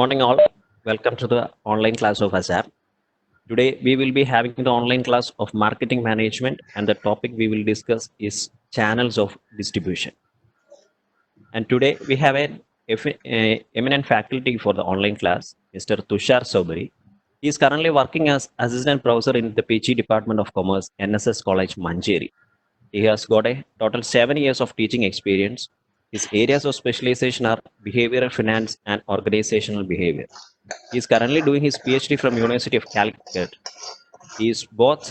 morning all. Welcome to the online class of ASAP. Today we will be having the online class of marketing management, and the topic we will discuss is channels of distribution. And today we have an eminent faculty for the online class, Mr. Tushar Sobari. He is currently working as assistant professor in the PG Department of Commerce, NSS College, Manjeri. He has got a total 7 years of teaching experience. His areas of specialization are behavioral finance and organizational behavior. He is currently doing his PhD from University of Calicut. He is both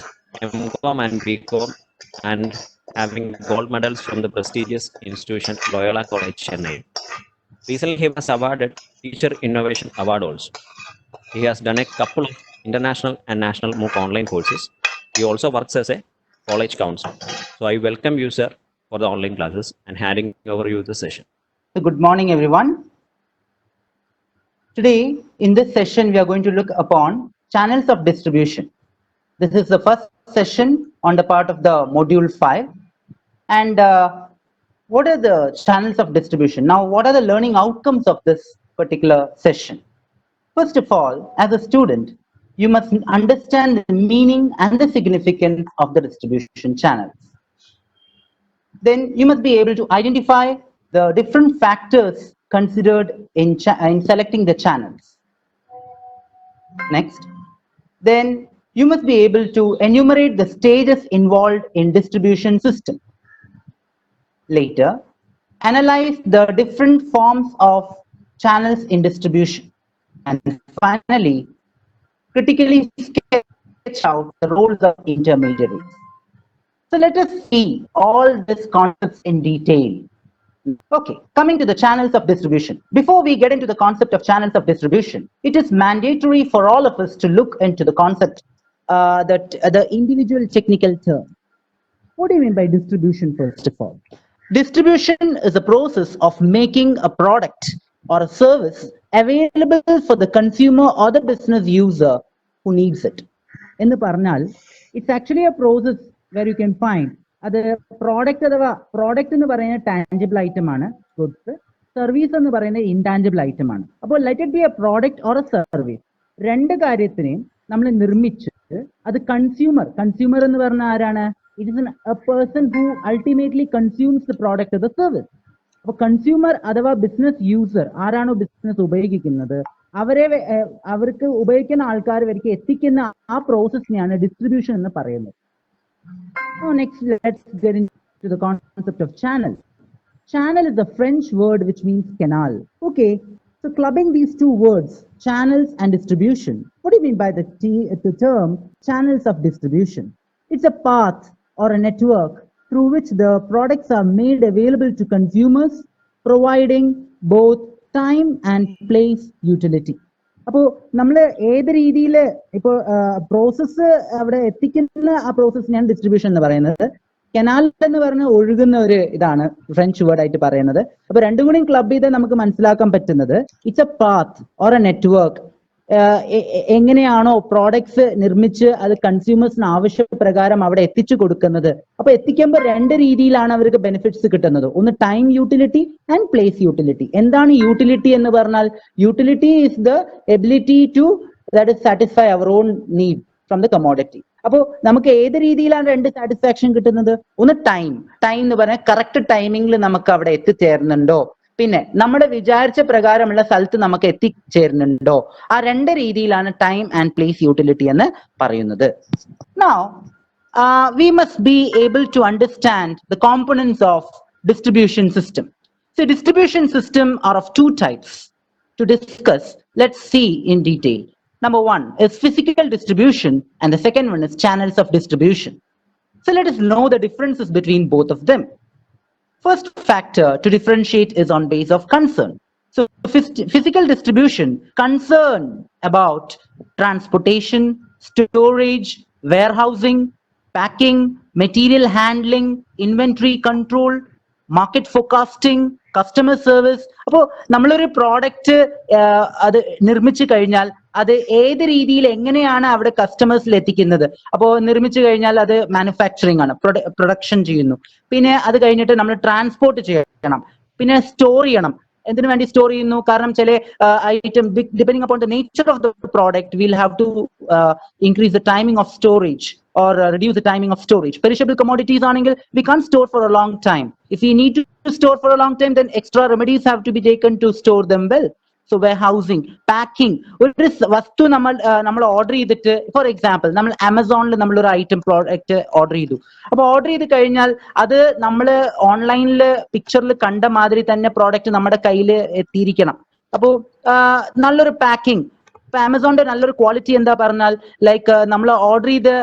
MCOM and BCom and having gold medals from the prestigious institution Loyola College, Chennai. Recently, he was awarded Teacher Innovation Award also. He has done a couple of international and national MOOC online courses. He also works as a college counselor. So I welcome you, sir, for the online classes and handing over you the session. So good morning, everyone. Today, in this session, we are going to look upon channels of distribution. This is the first session on the part of the module 5. And what are the channels of distribution? Now, what are the learning outcomes of this particular session? First of all, as a student, you must understand the meaning and the significance of the distribution channels. Then you must be able to identify the different factors considered in selecting the channels. Next, then you must be able to enumerate the stages involved in distribution system. Later, analyze the different forms of channels in distribution. And finally, critically sketch out the roles of intermediaries. So let us see all these concepts in detail. Okay, coming to the channels of distribution. Before we get into the concept of channels of distribution, it is mandatory for all of us to look into the concept, the individual technical term. What do you mean by distribution, first of all? Distribution is a process of making a product or a service available for the consumer or the business user who needs it. In the Parnal, it's actually a process where you can find the product in the tangible item, goods, service in the intangible item. Let it be a product or a service. Renda കാര്യത്തിനെയും നമ്മൾ നിർമ്മിച്ച് അത് consumer എന്ന് പറഞ്ഞാൽ it is a person who ultimately consumes the product or the service. അപ്പോൾ consumer അഥവാ business user ആരാണോ business ഉപയോഗിക്കുന്നത് അവർക്ക് ഉപയോഗിക്കുന്ന ആൾക്കാർ വരെയ്ക്ക് എത്തിക്കുന്ന ആ പ്രോസസ്സിനെയാണ് ഡിസ്ട്രിബ്യൂഷൻ എന്ന് പറയുന്നത്. Now next, let's get into the concept of channel. Channel is a French word which means canal. Okay, so clubbing these two words, channels and distribution. What do you mean by the term channels of distribution? It's a path or a network through which the products are made available to consumers, providing both time and place utility. അപ്പോൾ നമ്മൾ ഏത് രീതിയിൽ ഇപ്പോൾ process അവിടെ എത്തിക്കുന്ന ആ പ്രോസസ്സിനെയാണ് distribution എന്ന് പറയുന്നത്. കനാൽ എന്ന് പറഞ്ഞ ഒഴുകുന്ന ഒരു ഇതാണ് ഫ്രഞ്ച് വേർഡ് ആയിട്ട് പറയുന്നത്. അപ്പൊ രണ്ടും കൂടി ക്ലബ് ചെയ്ത് നമുക്ക് മനസ്സിലാക്കാൻ പറ്റുന്നത് it's A path or A network. എങ്ങനെയാണോ പ്രോഡക്ട്സ് നിർമ്മിച്ച് അത് കൺസ്യൂമേഴ്സിന് ആവശ്യപ്രകാരം അവിടെ എത്തിച്ചു കൊടുക്കുന്നത്. അപ്പൊ എത്തിക്കുമ്പോൾ രണ്ട് രീതിയിലാണ് അവർക്ക് ബെനിഫിറ്റ്സ് കിട്ടുന്നത്. ഒന്ന് time utility and place utility. എന്താണ് യൂട്ടിലിറ്റി എന്ന് പറഞ്ഞാൽ? Utility is the ability to that is satisfy our own need from the commodity. അപ്പോൾ നമുക്ക് ഏത് രീതിയിലാണ് രണ്ട് സാറ്റിസ്ഫാക്ഷൻ കിട്ടുന്നത്? ഒന്ന് ടൈം എന്ന് പറഞ്ഞാൽ കറക്റ്റ് ടൈമിങ്ങിൽ നമുക്ക് അവിടെ എത്തിച്ചേരുന്നുണ്ടോ, പിന്നെ നമ്മുടെ വിചാരിച്ച പ്രകാരമുള്ള സ്ഥലത്ത് നമുക്ക് എത്തിച്ചേരുന്നുണ്ടോ, ആ രണ്ട് രീതിയിലാണ് ടൈം ആൻഡ് പ്ലേസ് യൂട്ടിലിറ്റി എന്ന് പറയുന്നത്. Now, we must be able to understand the components of distribution system. So distribution system are of two types. To discuss, let's see in detail. Number one is physical distribution and the second one is channels of distribution. So let us know the differences between both of them. First factor to differentiate is on base of concern. So physical distribution concern about transportation, storage, warehousing, packing, material handling, inventory control, market forecasting, customer service. അപ്പോൾ നമ്മളൊരു product അത് നിർമ്മിച്ചു കഴിഞ്ഞാൽ അത് ഏത് രീതിയിൽ എങ്ങനെയാണ് അവിടെ കസ്റ്റമേഴ്സിൽ എത്തിക്കുന്നത്. അപ്പോൾ നിർമ്മിച്ചു കഴിഞ്ഞാൽ അത് മാനുഫാക്ചറിങ് ആണ്, പ്രൊഡക്ഷൻ ചെയ്യുന്നു. പിന്നെ അത് കഴിഞ്ഞിട്ട് നമ്മൾ ട്രാൻസ്പോർട്ട് ചെയ്യണം, പിന്നെ സ്റ്റോർ ചെയ്യണം, എന്തിനു വേണ്ടി സ്റ്റോർ ചെയ്യുന്നു? കാരണം ചില item depending upon the nature of the product will have to increase the timing of storage or reduce the timing of storage. Perishable commodities aanengil we can't store for a long time. If we need to store for a long time, then extra remedies have to be taken to store them well. So warehousing, packing, ഒരു വസ്തു നമ്മൾ order ചെയ്തിട്ട്, for example നമ്മൾ ആമസോണിൽ നമ്മളൊരു item product order ചെയ്തു. അപ്പൊ order ചെയ്ത് കഴിഞ്ഞാൽ അത് നമ്മൾ ഓൺലൈനിൽ പിക്ചറിൽ കണ്ട മാതിരി തന്നെ പ്രോഡക്റ്റ് നമ്മുടെ കയ്യിൽ എത്തിയിരിക്കണം. അപ്പോൾ നല്ലൊരു പാക്കിംഗ്. ഇപ്പൊ ആമസോണിന്റെ നല്ലൊരു ക്വാളിറ്റി എന്താ പറഞ്ഞാൽ, ലൈക്ക് നമ്മൾ ഓർഡർ ചെയ്ത്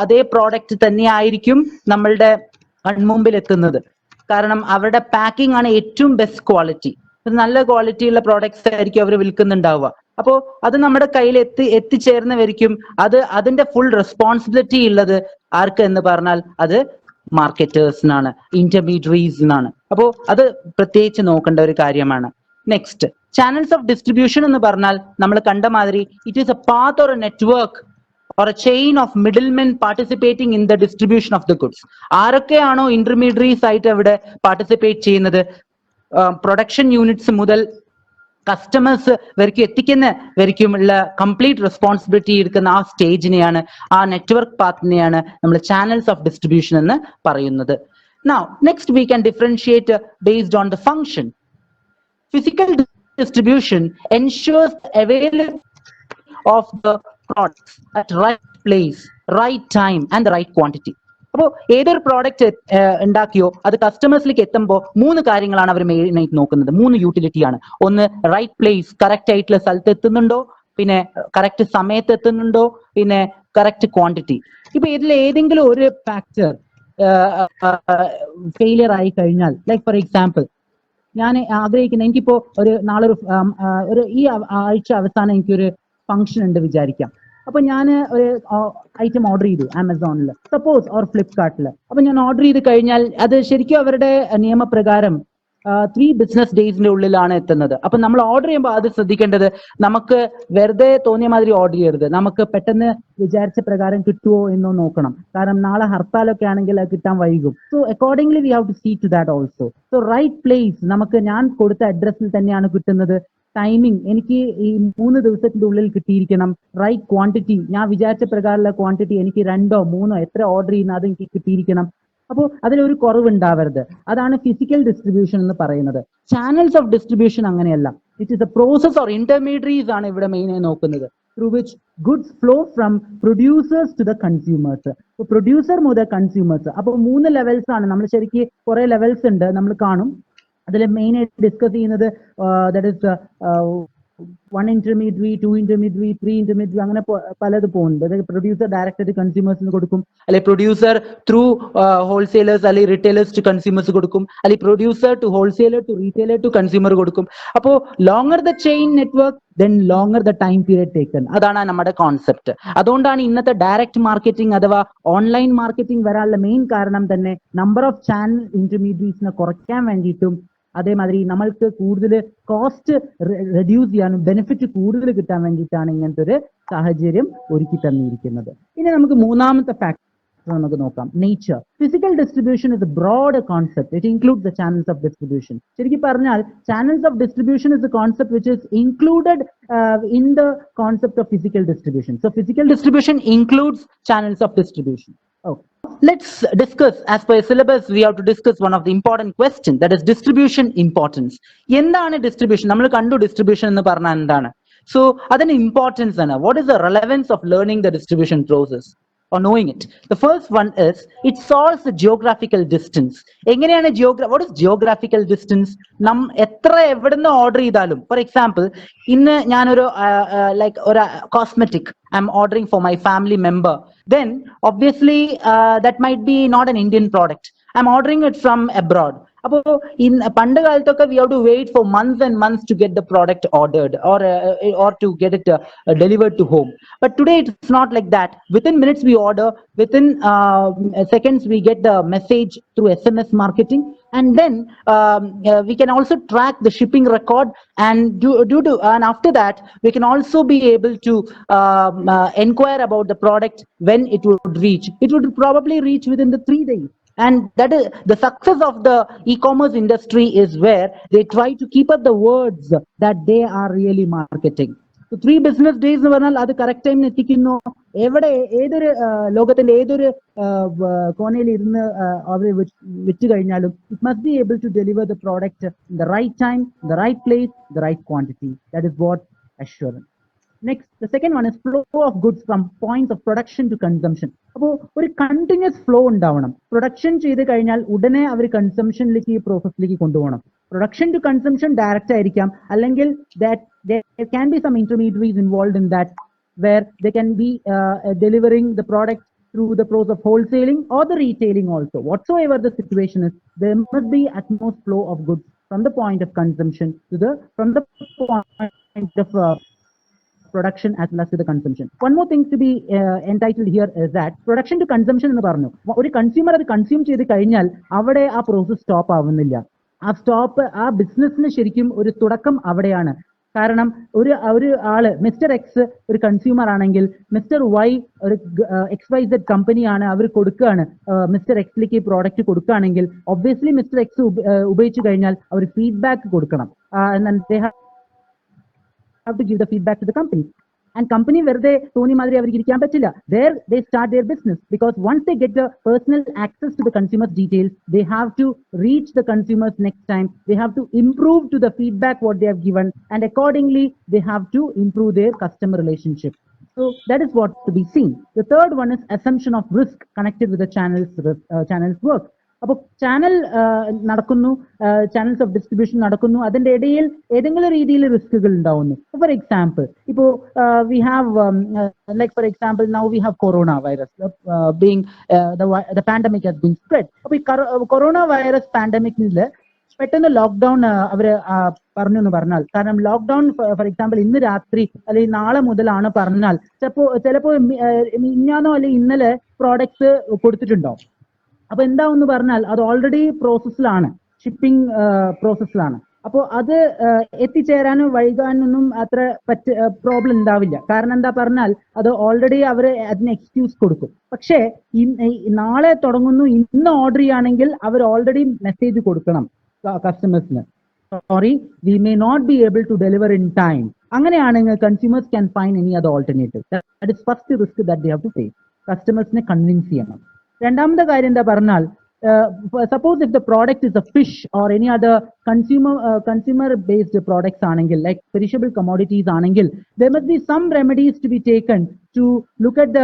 അതേ പ്രോഡക്റ്റ് തന്നെയായിരിക്കും നമ്മളുടെ കൺമുമ്പിൽ എത്തുന്നത്. കാരണം അവരുടെ പാക്കിംഗ് ആണ് ഏറ്റവും ബെസ്റ്റ് ക്വാളിറ്റി. നല്ല ക്വാളിറ്റിയുള്ള പ്രോഡക്ട്സ് ആയിരിക്കും അവർ വിൽക്കുന്നുണ്ടാവുക. അപ്പോൾ അത് നമ്മുടെ കയ്യിൽ എത്തിച്ചേർന്നവരിക്കും. അതിന്റെ ഫുൾ റെസ്പോൺസിബിലിറ്റി ഉള്ളത് ആർക്ക് എന്ന് പറഞ്ഞാൽ അത് മാർക്കറ്റേഴ്സിനാണ്, ഇന്റർമീഡിയറീസിനാണ്. അപ്പോൾ അത് പ്രത്യേകിച്ച് നോക്കേണ്ട ഒരു കാര്യമാണ്. നെക്സ്റ്റ്, ചാനൽസ് ഓഫ് ഡിസ്ട്രിബ്യൂഷൻ എന്ന് പറഞ്ഞാൽ നമ്മൾ കണ്ട മാതിരി it is A path or A network or a chain of middlemen participating in the distribution of the goods. ആരൊക്കെയാണോ ഇന്റർമീഡിയറീസ് ആയിട്ട് അവിടെ പാർട്ടിസിപ്പേറ്റ് ചെയ്യുന്നത്, പ്രൊഡക്ഷൻ യൂണിറ്റ്സ് മുതൽ കസ്റ്റമേഴ്സ് വരയ്ക്കും എത്തിക്കുന്നവരിക്കുമുള്ള കംപ്ലീറ്റ് റെസ്പോൺസിബിലിറ്റി എടുക്കുന്ന ആ സ്റ്റേജിനെയാണ്, ആ നെറ്റ്വർക്ക് പാത്തിനെയാണ് നമ്മൾ ചാനൽസ് ഓഫ് ഡിസ്ട്രിബ്യൂഷൻ എന്ന് പറയുന്നത്. Now, next we can differentiate based on the function. Physical distribution ensures availability of the products at right place, right time and the right quantity. അപ്പോൾ ഏതൊരു product ഉണ്ടാക്കിയോ അത് കസ്റ്റമേഴ്സിലേക്ക് എത്തുമ്പോൾ 3 കാര്യങ്ങളാണ് അവർ മെയിൻ ആയിട്ട് നോക്കുന്നത്. 3 യൂട്ടിലിറ്റിയാണ്. ഒന്ന്, റൈറ്റ് പ്ലേസ്, കറക്റ്റ് ആയിട്ടുള്ള സ്ഥലത്ത് എത്തുന്നുണ്ടോ, പിന്നെ കറക്റ്റ് സമയത്ത് എത്തുന്നുണ്ടോ, പിന്നെ കറക്റ്റ് ക്വാണ്ടിറ്റി. ഇപ്പൊ ഇതിൽ ഏതെങ്കിലും ഒരു ഫാക്ടർ ഫെയിലിയർ ആയി കഴിഞ്ഞാൽ, ലൈക്ക് ഫോർ എക്സാമ്പിൾ ഞാൻ ആഗ്രഹിക്കുന്ന, എനിക്കിപ്പോ നാളെ ഈ ആഴ്ച അവസാനം എനിക്കൊരു ഫംഗ്ഷൻ ഉണ്ട് വിചാരിക്കാം. അപ്പൊ ഞാൻ ഒരു ഐറ്റം ഓർഡർ ചെയ്തു ആമസോണിൽ, സപ്പോസ്, ഓർ ഫ്ലിപ്കാർട്ടിൽ. അപ്പൊ ഞാൻ ഓർഡർ ചെയ്ത് കഴിഞ്ഞാൽ അത് ശരിക്കും അവരുടെ നിയമപ്രകാരം 3 ബിസിനസ് ഡേയ്സിന്റെ ഉള്ളിലാണ് എത്തുന്നത്. അപ്പൊ നമ്മൾ ഓർഡർ ചെയ്യുമ്പോൾ അത് ശ്രദ്ധിക്കേണ്ടത്, നമുക്ക് വെറുതെ തോന്നിയ മാതിരി ഓർഡർ ചെയ്യരുത്. നമുക്ക് പെട്ടെന്ന് വിചാരിച്ച പ്രകാരം കിട്ടുമോ എന്നോ നോക്കണം. കാരണം നാളെ ഹർത്താലൊക്കെ ആണെങ്കിൽ അത് കിട്ടാൻ വൈകും. So accordingly we have to see to that also. So right place, നമുക്ക് ഞാൻ കൊടുത്ത അഡ്രസ്സിൽ തന്നെയാണ് കിട്ടുന്നത്. ടൈമിംഗ്, എനിക്ക് ഈ 3 ദിവസത്തിന്റെ ഉള്ളിൽ കിട്ടിയിരിക്കണം. റൈറ്റ് ക്വാണ്ടിറ്റി, ഞാൻ വിചാരിച്ച പ്രകാരമുള്ള ക്വാണ്ടിറ്റി എനിക്ക് 2ഓ 3ഓ എത്ര ഓർഡർ ചെയ്യുന്ന അത് എനിക്ക് കിട്ടിയിരിക്കണം. അപ്പോൾ അതിലൊരു കുറവുണ്ടാവരുത്. അതാണ് ഫിസിക്കൽ ഡിസ്ട്രിബ്യൂഷൻ എന്ന് പറയുന്നത്. ചാനൽസ് ഓഫ് ഡിസ്ട്രിബ്യൂഷൻ അങ്ങനെയല്ല. It is a process or intermediaries ആണ് ഇവിടെ മെയിനായി നോക്കുന്നത്, through which goods flow from producers to the consumers. Producer മുതൽ കൺസ്യൂമേഴ്സ്. അപ്പോൾ 3 ലെവൽസ് ആണ്. നമ്മൾ ശരിക്കും കുറെ ലെവൽസ് ഉണ്ട്, നമ്മൾ കാണും. അതിൽ മെയിനായിട്ട് ഡിസ്കസ് ചെയ്യുന്നത് that is 1 intermediary, 2 intermediary, 3 intermediary, അങ്ങനെ പലത് പോകുന്നുണ്ട്. അതായത് പ്രൊഡ്യൂസർ ഡയറക്റ്റ് കൺസ്യൂമേഴ്സിന് കൊടുക്കും, അല്ലെങ്കിൽ പ്രൊഡ്യൂസർ ത്രൂ ഹോൾസെയിലേഴ്സ് അല്ലെങ്കിൽ റിറ്റെയിലേഴ്സ് ടു കൺസ്യൂമേഴ്സ് കൊടുക്കും, അല്ലെങ്കിൽ producer to wholesaler to retailer to consumer കൊടുക്കും. അപ്പോൾ longer the chain network, then longer the time period taken. അതാണ് നമ്മുടെ കോൺസെപ്റ്റ്. അതുകൊണ്ടാണ് ഇന്നത്തെ ഡയറക്റ്റ് മാർക്കറ്റിംഗ് അഥവാ ഓൺലൈൻ മാർക്കറ്റിംഗ് വരാനുള്ള മെയിൻ കാരണം തന്നെ നമ്പർ ഓഫ് ചാനൽ ഇന്റർമീഡിയറീസിനെ കുറയ്ക്കാൻ വേണ്ടിയിട്ടും, അതേമാതിരി നമ്മൾക്ക് കൂടുതൽ കോസ്റ്റ് റെഡ്യൂസ് ചെയ്യാനും ബെനിഫിറ്റ് കൂടുതൽ കിട്ടാൻ വേണ്ടിയിട്ടാണ് ഇങ്ങനത്തെ ഒരു സാഹചര്യം ഒരുക്കി തന്നിരിക്കുന്നത്. ഇനി നമുക്ക് മൂന്നാമത്തെ ഫാക്ടർ നമുക്ക് നോക്കാം, nature. Physical distribution is a broad concept. It include the channels of distribution. ശരിക്കും പറഞ്ഞാൽ channels of distribution is a concept which is included in the concept of physical distribution. So physical distribution includes channels of distribution. Okay. Let's discuss, as per syllabus, we have to discuss one of the important questions, that is distribution importance. എന്താണ് distribution? നമ്മൾ കണ്ടു distribution എന്ന് പറഞ്ഞാൽ എന്താണ്. So അതിന്റെ importance ആണ്. What is the relevance of learning the distribution process or knowing it? The first one is it solves the geographical distance. എങ്ങനെയാണ് what is geographical distance? എത്ര എവിടുന്ന് ഓർഡർ ചെയ്താലും, ഫോർ എക്സാമ്പിൾ ഇന്ന് ഞാനൊരു ലൈക്ക് ഒരു cosmetic I M ordering for my family member, then obviously that might be not an Indian product. I'm ordering it from abroad. അപ്പോൾ പണ്ട് കാലത്തൊക്കെ we have to wait for months and months to get the product ordered or to get it delivered to home. But today it's not like that. Within minutes we order, within seconds we get the message through SMS marketing, and then we can also track the shipping record, and and after that we can also be able to inquire about the product when it would reach. It would probably reach within the 3 days. And that is the success of the e-commerce industry is where they try to keep up the words that they are really marketing. So 3 business days എന്ന് പറഞ്ഞാൽ അത് correct ടൈമിന് എത്തിക്കുന്നു. എവിടെ ഏതൊരു ലോകത്തിന്റെ ഏതൊരു കോണയിൽ ഇരുന്ന് അവർ വിറ്റ് കഴിഞ്ഞാലും it must be able to deliver the product in the right time, the right place, the right quantity. That is what assurance. Next, the second one is flow of goods from points of production to consumption. അപ്പോൾ ഒരു continuous flow ഉണ്ടാവണം. Production ചെയ്ത് കഴിഞ്ഞാൽ ഉടനെ അവർ കൺസംഷനിലേക്ക് ഈ പ്രോസസ്സിലേക്ക് കൊണ്ടുപോകണം. Production to consumption direct ആയിരിക്കാം, അല്ലെങ്കിൽ there can be some intermediaries involved in that where they can be delivering the product through the process of wholesaling or the retailing also. Whatsoever the situation is, there must be utmost flow of goods from the point of consumption to from the point of production as well as to the consumption. One more thing to be entitled here is that production to consumption എന്ന് പറഞ്ഞു. ഒരു consumer അത് consume ചെയ്ത് കഴിഞ്ഞാൽ അവിടെ ആ process stop ആവുന്നില്ല. ആ ബിസിനസ്സിന് ശരിക്കും ഒരു തുടക്കം അവിടെയാണ്. കാരണം ഒരു ആള് മിസ്റ്റർ എക്സ് ഒരു കൺസ്യൂമർ ആണെങ്കിൽ മിസ്റ്റർ വൈ ഒരു XYZ കമ്പനിയാണ്, അവർ കൊടുക്കുകയാണ് മിസ്റ്റർ എക്സിലേക്ക് പ്രോഡക്റ്റ് കൊടുക്കുകയാണെങ്കിൽ ഒബ്വിയസ്ലി മിസ്റ്റർ എക്സ് ഉപയോഗിച്ചു കഴിഞ്ഞാൽ അവർ ഫീഡ്ബാക്ക് കൊടുക്കണം. Have to give the feedback to the company, and company വെറുതെ തോന്നി മാതിരി അവർക്ക് ഇരിക്കാൻ പറ്റില്ല. There they start their business, because once they get the personal access to the consumer's details, they have to reach the consumers next time. They have to improve to the feedback what they have given, and accordingly they have to improve their customer relationship. So that is what to be seen. The third one is assumption of risk connected with the channel's work. അപ്പോൾ channel നടക്കുന്നു, channels of distribution നടക്കുന്നു, അതിന്റെ ഇടയിൽ ഏതെങ്കിലും രീതിയിൽ റിസ്കുകൾ ഉണ്ടാവുന്നു. For example, ഇപ്പോൾ we have like for example now we have corona virus being the pandemic has been spread. അപ്പോൾ ഈ കൊറോണ വൈറസ് പാൻഡമിക്കിൽ പെട്ടെന്ന് ലോക്ക്ഡൌൺ അവര് പറഞ്ഞു എന്ന് പറഞ്ഞാൽ, കാരണം ലോക്ക്ഡൌൺ ഫോർ എക്സാമ്പിൾ ഇന്ന് രാത്രി അല്ലെങ്കിൽ നാളെ മുതലാണ് പറഞ്ഞാൽ ചിലപ്പോ ഇന്നാന്നോ അല്ലെങ്കിൽ ഇന്നലെ പ്രോഡക്ട്സ് കൊടുത്തിട്ടുണ്ടാവും. അപ്പൊ എന്താവെന്ന് പറഞ്ഞാൽ അത് ഓൾറെഡി പ്രോസസ്സിലാണ്, ഷിപ്പിംഗ് പ്രോസസ്സിലാണ്. അപ്പോൾ അത് എത്തിച്ചേരാനും വൈകാനൊന്നും അത്ര പ്രോബ്ലം ഉണ്ടാവില്ല. കാരണം എന്താ പറഞ്ഞാൽ അത് ഓൾറെഡി അവർ അതിന് എക്സ്ക്യൂസ് കൊടുക്കും. പക്ഷേ നാളെ തുടങ്ങുന്നു, ഇന്ന് ഓർഡർ ചെയ്യുകയാണെങ്കിൽ അവർ ഓൾറെഡി മെസ്സേജ് കൊടുക്കണം കസ്റ്റമേഴ്സിന്, sorry we may not be able to deliver in time. അങ്ങനെയാണെങ്കിൽ consumers can find any other alternative. That is first risk that they have to face. കസ്റ്റമേഴ്സിനെ കൺവിൻസ് ചെയ്യണം. രണ്ടാമത്തെ കാര്യം എന്താ പറഞ്ഞാൽ, suppose if the product is a fish or any other consumer based products aanengil, like perishable commodities aanengil, there must be some remedies to be taken to look at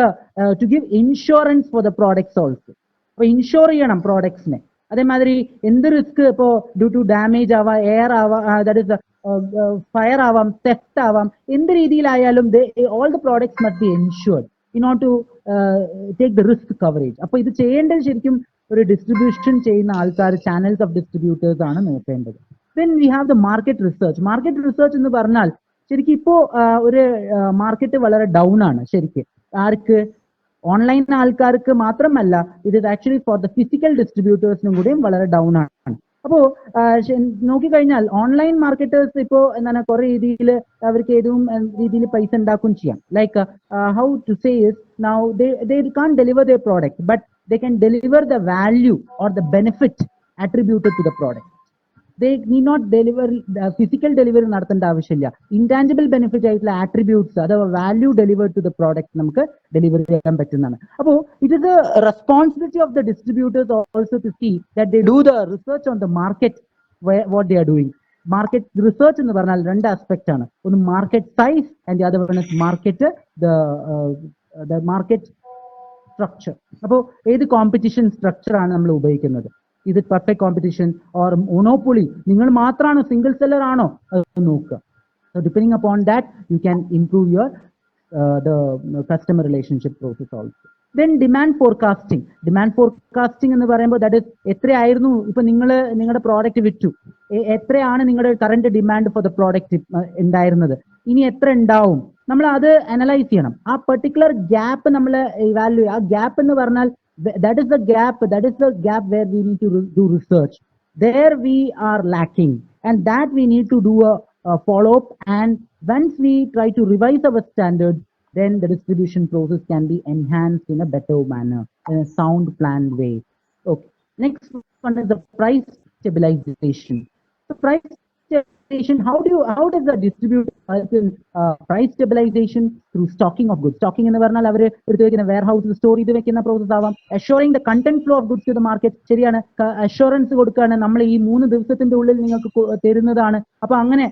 to give insurance for the products also. അപ്പോൾ insure ചെയ്യണം പ്രോഡക്ട്സിനെ. അതേമാതിരി എന്ത് risk ഇപ്പോൾ due to damage ആവാം, air ആവാം, that is fire ആവാം, theft ആവാം, എന്ത് രീതിയിലായാലും all the products must be insured in order to take the risk coverage. അപ്പോൾ ഇത് ചെയ്യേണ്ടത് ശരിക്കും ഒരു ഡിസ്ട്രിബ്യൂഷൻ ചെയ്യുന്ന ആൾക്കാർ, ചാനൽസ് ഓഫ് ഡിസ്ട്രിബ്യൂട്ടേഴ്സ് ആണ് നോക്കേണ്ടത്. Then we have the market research. Market research എന്ന് പറഞ്ഞാൽ ശരിക്കും ഇപ്പോ ഒരു മാർക്കറ്റ് വളരെ ഡൗൺ ആണ്. ശരിക്കും ആർക്ക്, ഓൺലൈൻ ആൾക്കാർക്ക് മാത്രമല്ല, ഇത് ആക്ച്വലി ഫോർ ദ ഫിസിക്കൽ ഡിസ്ട്രിബ്യൂട്ടേഴ്സിനും കൂടിയും വളരെ ഡൗൺ ആണ്. അപ്പോ നോക്കിക്കഴിഞ്ഞാൽ ഓൺലൈൻ മാർക്കറ്റേഴ്സ് ഇപ്പോ എന്താണ് കുറെ രീതിയിൽ അവർക്ക് ഏതും രീതിയിൽ പൈസ ഉണ്ടാക്കുകയും ചെയ്യാം. Like how to say is now they can't deliver their product, but they can deliver the value or the benefit attributed to the product. They need not deliver physical delivery നടത്തേണ്ട ആവശ്യമില്ല. ഇൻടാഞ്ചിബിൾ ബെനിഫിറ്റ് ആയിട്ടുള്ള attributes അഥവാ value delivered to the product നമുക്ക് deliver ചെയ്യാൻ പറ്റുന്നതാണ്. അപ്പോൾ it is a responsibility of the distributors also to see that they do the research on the market what they are doing. Market research എന്ന് പറഞ്ഞാൽ രണ്ട് aspect ആണ്. ഒന്ന് market size and the other one is market the market structure. അപ്പോൾ ഏത് competition structure ആണ് നമ്മൾ ഉപയോഗിക്കുന്നത്? ഇത് പെർഫെക്റ്റ് കോമ്പറ്റീഷൻ ഓർ മോണോപ്പൊളി, നിങ്ങൾ മാത്രമാണോ, സിംഗിൾ സെല്ലർ ആണോ, അത് നോക്കുക. So depending upon that you can improve your the customer relationship process also. Then demand forecasting. Demand forecasting എന്ന് പറയുമ്പോൾ ദാറ്റ് ഇസ് എത്രയായിരുന്നു ഇപ്പൊ നിങ്ങളുടെ പ്രോഡക്റ്റ് വിറ്റു, എത്രയാണ് നിങ്ങളുടെ current demand for the product ഉണ്ടായിരുന്നത്, ഇനി എത്ര ഉണ്ടാവും, നമ്മൾ അത് അനലൈസ് ചെയ്യണം. ആ പെർട്ടിക്കുലർ ഗ്യാപ്പ് നമ്മൾ ഇവാലുവേറ്റ്. ആ ഗ്യാപ്പ് എന്ന് പറഞ്ഞാൽ that is the gap where we need to do research. There we are lacking, and that we need to do a follow up, and once we try to revise our standards, then the distribution process can be enhanced in a better manner, in a sound planned way. Okay, Next one is the price stabilization. So price stabilization, how does the distributor help in price stabilization through stocking of goods? Stocking എന്ന് പറഞ്ഞാൽ അവർ എടുത്തു വെക്കുന്ന warehouse store ചെയ്ത് വെക്കുന്ന process ആവാം. Assuring the content flow of goods to the market. ശരിയാണ്, assurance കൊടുക്കുകയാണ്, നമ്മൾ ഈ 3 ദിവസത്തിന്റെ ഉള്ളിൽ നിങ്ങൾക്ക് തരുന്നതാണ്. അപ്പൊ അങ്ങനെ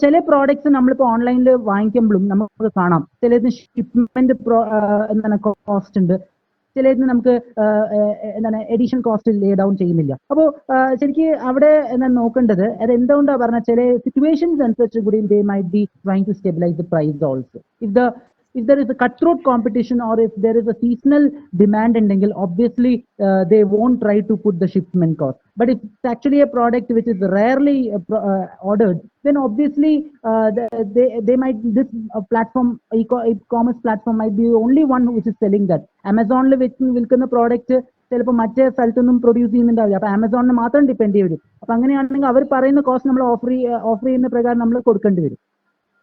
ചില പ്രോഡക്ട്സ് നമ്മളിപ്പോ ഓൺലൈനിൽ വാങ്ങിക്കുമ്പോഴും നമുക്ക് കാണാം ചിലതിന് ഷിപ്മെന്റ് എന്താണ് കോസ്റ്റ് ഉണ്ട്, ചിലതിന് നമുക്ക് എന്താണ് എഡീഷണൽ കോസ്റ്റ് ലേ ഡൗൺ ചെയ്യുന്നില്ല. അപ്പോൾ ശരിക്കും അവിടെ എന്താണ് നോക്കേണ്ടത്, അത് എന്തുകൊണ്ടാണ് പറഞ്ഞാൽ ചില സിറ്റുവേഷൻസ് അനുസരിച്ച് കൂടി they might be trying to stabilize the price also. If there is a cutthroat competition or if there is a seasonal demand endengil, obviously they won't try to put the shipment cost. But if it's actually a product which is rarely ordered, then obviously they might, this platform, e-commerce platform might be the only one which is selling that. Amazon വിൽക്കുന്ന product ചിലപ്പോൾ മറ്റേ സ്ഥലത്തൊന്നും produce ചെയ്യുന്നുണ്ടാവില്ല. അപ്പൊ ആമസോണിന് മാത്രം depend ചെയ്യും. അപ്പൊ അങ്ങനെയാണെങ്കിൽ അവർ പറയുന്ന cost നമ്മൾ ഓഫർ ചെയ്യുന്ന പ്രകാരം നമ്മൾ കൊടുക്കേണ്ടി വരും.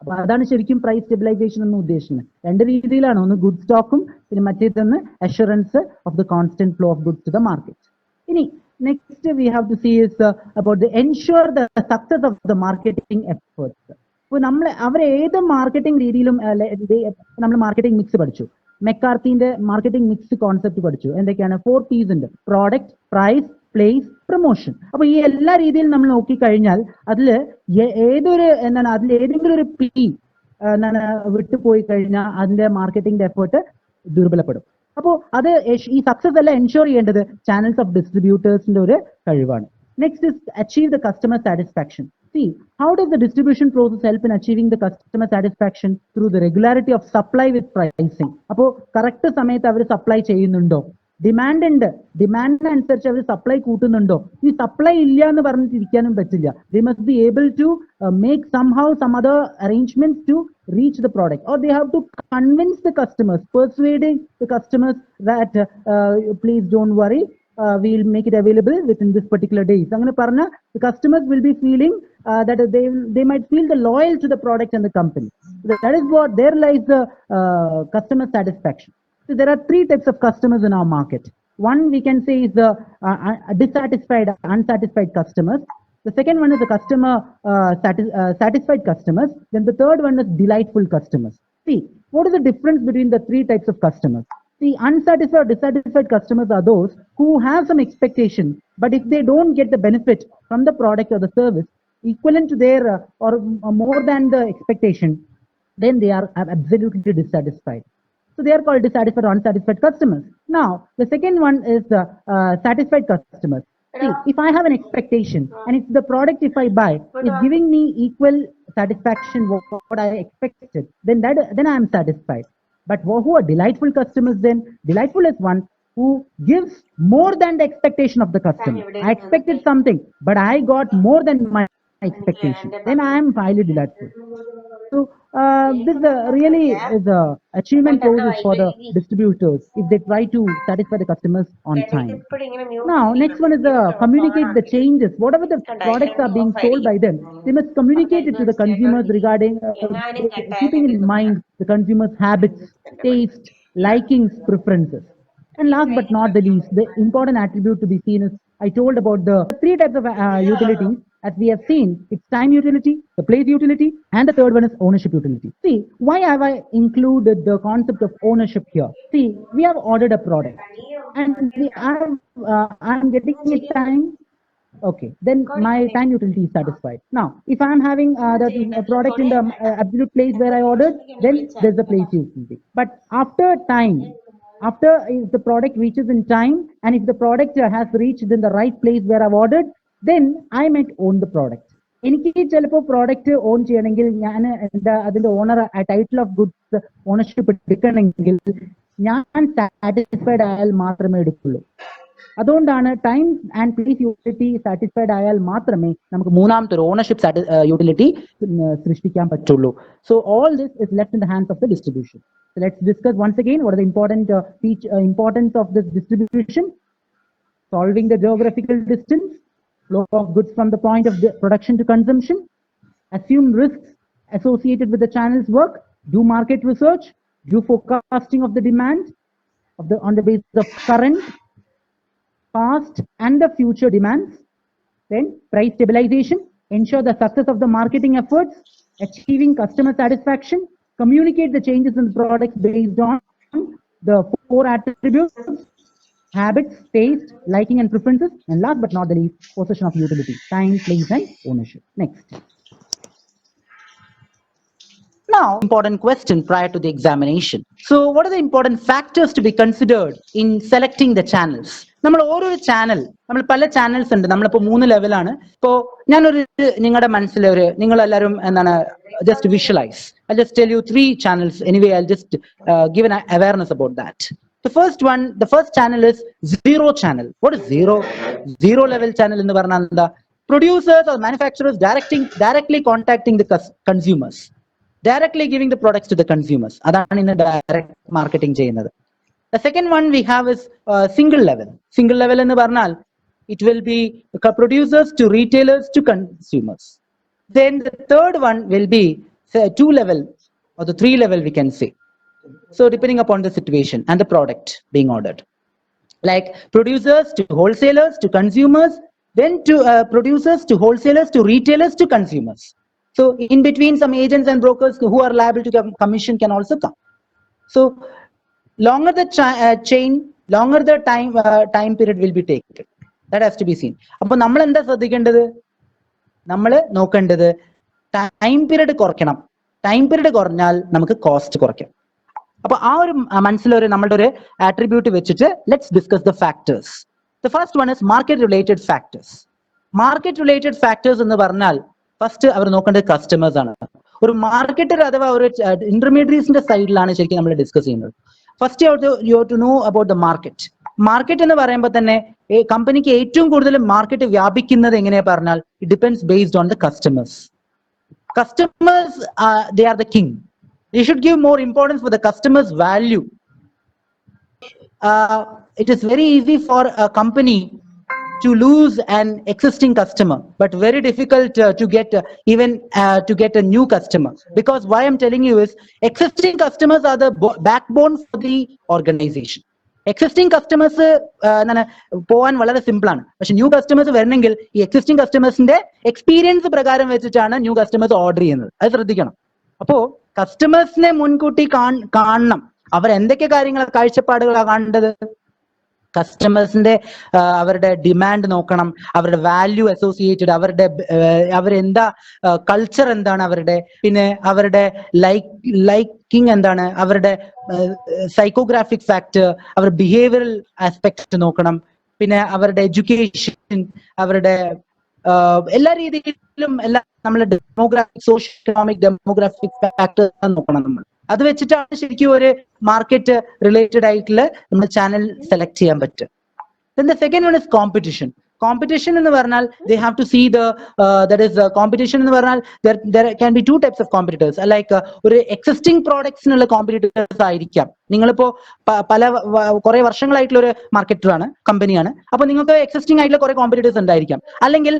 അപ്പൊ അതാണ് ശരിക്കും പ്രൈസ് സ്റ്റെബിലൈസേഷൻ എന്ന് ഉദ്ദേശിക്കുന്നത്. രണ്ട് രീതിയിലാണ്, ഒന്ന് ഗുഡ് സ്റ്റോക്കും പിന്നെ മറ്റേതൊന്ന് assurance of the constant flow of goods to the market. ഇനി next we have to see is about the ensure the success of the marketing efforts. അപ്പോൾ നമ്മൾ അവർ ഏത് മാർക്കറ്റിംഗ് രീതിയിലും നമ്മൾ മാർക്കറ്റിംഗ് മിക്സ് പഠിച്ചു, മെക്കാർത്തിന്റെ മാർക്കറ്റിംഗ് മിക്സ് കോൺസെപ്റ്റ് പഠിച്ചു. എന്തൊക്കെയാണ്? 4 P's ഉണ്ട്: പ്രോഡക്റ്റ്, പ്രൈസ്, പ്ലേസ്, പ്രൊമോഷൻ. അപ്പൊ ഈ എല്ലാ രീതിയിലും നമ്മൾ നോക്കിക്കഴിഞ്ഞാൽ അതിൽ ഏതെങ്കിലും ഒരു പി വിട്ടുപോയി കഴിഞ്ഞാൽ അതിന്റെ മാർക്കറ്റിംഗ് എഫേർട്ട് ദുർബലപ്പെടും. അപ്പോൾ അത് ഈ സക്സസ് എല്ലാം എൻഷുർ ചെയ്യേണ്ടത് ചാനൽസ് ഓഫ് ഡിസ്ട്രിബ്യൂട്ടേഴ്സിന്റെ ഒരു കഴിവാണ്. Next is achieve the customer satisfaction. See, how does the distribution process help in achieving the customer satisfaction? Through the regularity of supply with pricing. അപ്പോൾ correct സമയത്ത് അവർ supply ചെയ്യുന്നുണ്ടോ? Demand ഉണ്ട്, ഡിമാൻഡിന് അനുസരിച്ച് അവർ supply കൂട്ടുന്നുണ്ടോ? ഈ supply ഇല്ല എന്ന് പറഞ്ഞിട്ടിരിക്കാനും പറ്റില്ല. They must be able to make somehow some other arrangements to reach the product, or they have to convince the customers, persuading the customers that please don't worry, we'll make it available within this particular days. അങ്ങനെ പറഞ്ഞ the customers will be feeling that they might feel the loyal to the product and the company. That is what there lies the customer satisfaction. So there are 3 types of customers in our market. One we can say is the dissatisfied, unsatisfied customers. The second one is the customer satisfied customers. Then the third one is delightful customers. See, what is the difference between the 3 types of customers? The unsatisfied or dissatisfied customers are those who have some expectation, but if they don't get the benefit from the product or the service equivalent to their or more than the expectation, then they are absolutely dissatisfied. So they are called dissatisfied or unsatisfied customers. Now, the second one is the satisfied customers. See, if I have an expectation and if the product if I buy is giving me equal satisfaction what I expected, then I am satisfied. But who are delightful customers then? Delightful is one who gives more than the expectation of the customer. I expected something, but I got more than my expectation. Then I am highly delightful. So this really is a achievement process for the distributors if they try to satisfy the customers on time. Now, next one is the communicate the changes. Whatever the products are being sold by them, they must communicate it to the consumers regarding keeping in mind the consumers' habits, taste, likings, preferences. And last but not the least, the important attribute to be seen is I told about the 3 types of utilities. As we have seen, it's time utility, the place utility, and the third one is ownership utility. See, why have I included the concept of ownership here? See, we have ordered a product and I'm getting it time. Okay, then my time utility is satisfied. Now, if I'm having the product in the absolute place where I ordered, then there's the place utility. But after time, after if the product reaches in time and if the product has reached in the right place where I've ordered, then I might own the product. എനിക്ക് ചിലപ്പോൾ product on ചെയ്യണമെങ്കിൽ ഞാൻ അതിന്റെ owner title of goods ownership എടുക്കണമെങ്കിൽ ഞാൻ satisfied ആയാൽ മാത്രമേ എടുക്കുള്ളൂ. അതുകൊണ്ടാണ് time and place utility satisfied ആയാൽ മാത്രമേ നമുക്ക് മൂന്നാമത്തെ ഒരു ഓണർഷിപ്പ് യൂട്ടിലിറ്റി സൃഷ്ടിക്കാൻ പറ്റുള്ളൂ. So all this is left in the hands of the distribution. So let's discuss once again what are the importance of this distribution. Solving the geographical distance, flow of goods from the point of the production to consumption, assume risks associated with the channel's work, do market research, do forecasting of the demand on the basis of current past and the future demands. Then price stabilization, ensure the success of the marketing efforts, achieving customer satisfaction, communicate the changes in the products based on the 4 attributes: habits, taste, liking and preferences, and last but not the least, possession of utility, time, place and ownership. Next. Now, important question prior to the examination. So, what are the important factors to be considered in selecting the channels? നമ്മൾ ഓരോ channel, നമ്മൾ പല channels ഉണ്ട്. നമ്മളിപ്പോൾ 3 ലെവലാണ്. ഇപ്പോൾ ഞാനൊരു നിങ്ങളുടെ മനസ്സിലൊരു നിങ്ങളെല്ലാവരും എന്താണ് just visualize. I'll just tell you 3 channels. Anyway, I'll just give an awareness about that. The first channel is zero channel. What is zero? Zero level channel in the Varnanda. Producers or manufacturers directly contacting the consumers. Directly giving the products to the consumers. That's in the direct marketing chain. The second one we have is single level. Single level in the Varnal, it will be producers to retailers to consumers. Then the third one will be 2 level or the 3 level we can say. So depending upon the situation and the product being ordered. Like producers to wholesalers to consumers, then to producers to wholesalers to retailers to consumers. So in between, some agents and brokers who are liable to commission can also come. So longer the chain, longer the time period will be taken. That has to be seen. അപ്പോൾ നമ്മൾ എന്താ ശ്രദ്ധിക്കേണ്ടത്? നമ്മൾ നോക്കേണ്ടത് time period കുറയ്ക്കണം. Time period കുറഞ്ഞാൽ നമുക്ക് cost കുറയ്ക്കാം. അപ്പോൾ ആ ഒരു മനസ്സിലൊരു നമ്മളുടെ ഒരു ആട്രിബ്യൂട്ട് വെച്ചിട്ട് let's discuss the factors. The first one is market related factors. Market related factors എന്ന് പറഞ്ഞാൽ ഫസ്റ്റ് അവർ നോക്കേണ്ടത് കസ്റ്റമേഴ്സ് ആണ്. ഒരു മാർക്കറ്റർ അഥവാ ഒരു ഇന്റർമീഡിയറ്റ്സിന്റെ സൈഡിലാണ് ശരിക്കും നമ്മൾ ഡിസ്കസ് ചെയ്യുന്നത്. First you to know about the market. Market എന്ന് പറയുമ്പോൾ തന്നെ കമ്പനിക്ക് ഏറ്റവും കൂടുതൽ മാർക്കറ്റ് വ്യാപിക്കുന്നത് എങ്ങനെയാ പറഞ്ഞാൽ it depends based on the customers. Customers, they are the king. You should give more importance for the customer's value. It is very easy for a company to lose an existing customer, but very difficult to get to get a new customer. Because why I'm telling you is existing customers are the backbone for the organization. Existing customers പോകാൻ വളരെ simple ആണ്. പക്ഷെ new customers വരണമെങ്കിൽ ഈ existing കസ്റ്റമേഴ്സിന്റെ experience പ്രകാരം വെച്ചിട്ടാണ് new customers order ചെയ്യുന്നത്. അത് ശ്രദ്ധിക്കണം. അപ്പോ കസ്റ്റമേഴ്സിനെ മുൻകൂട്ടി കാണണം. അവരെന്തൊക്കെ കാര്യങ്ങൾ കാഴ്ചപ്പാടുകളാണ് കാണേണ്ടത്? കസ്റ്റമേഴ്സിന്റെ അവരുടെ ഡിമാൻഡ് നോക്കണം, അവരുടെ വാല്യൂ അസോസിയേറ്റഡ്, അവരെന്താ കൾച്ചർ എന്താണ് അവരുടെ, പിന്നെ അവരുടെ ലൈക്കിംഗ് എന്താണ്, അവരുടെ സൈക്കോഗ്രാഫിക് ഫാക്ടർ, അവരുടെ ബിഹേവിയറൽ ആസ്പെക്ട് നോക്കണം, പിന്നെ അവരുടെ എഡ്യൂക്കേഷൻ, അവരുടെ എല്ലാ രീതിയിലും നമ്മളെ demographic socio economic demographic factors നോക്കണം നമ്മൾ. അത് വെച്ചിട്ടാണ് ശരിക്കും ഒരു മാർക്കറ്റ് റിലേറ്റഡ് ആയിട്ടുള്ള നമ്മൾ ചാനൽ സെലക്ട് ചെയ്യാൻ പറ്റുക. Then the second one is competition. Competition എന്ന് പറഞ്ഞാൽ they have to see the that is competition എന്ന് പറഞ്ഞാൽ there can be 2 types of competitors. Like ഒരു existing products നുള്ള competitors ആയിരിക്കാം. നിങ്ങളിപ്പോ കുറെ വർഷങ്ങളായിട്ടുള്ള ഒരു മാർക്കറ്ററാണ്, കമ്പനിയാണ്. അപ്പൊ നിങ്ങൾക്ക് എക്സിസ്റ്റിംഗ് ആയിട്ടുള്ള കുറെ കോമ്പറ്റീറ്റേഴ്സ് ഉണ്ടായിരിക്കാം. അല്ലെങ്കിൽ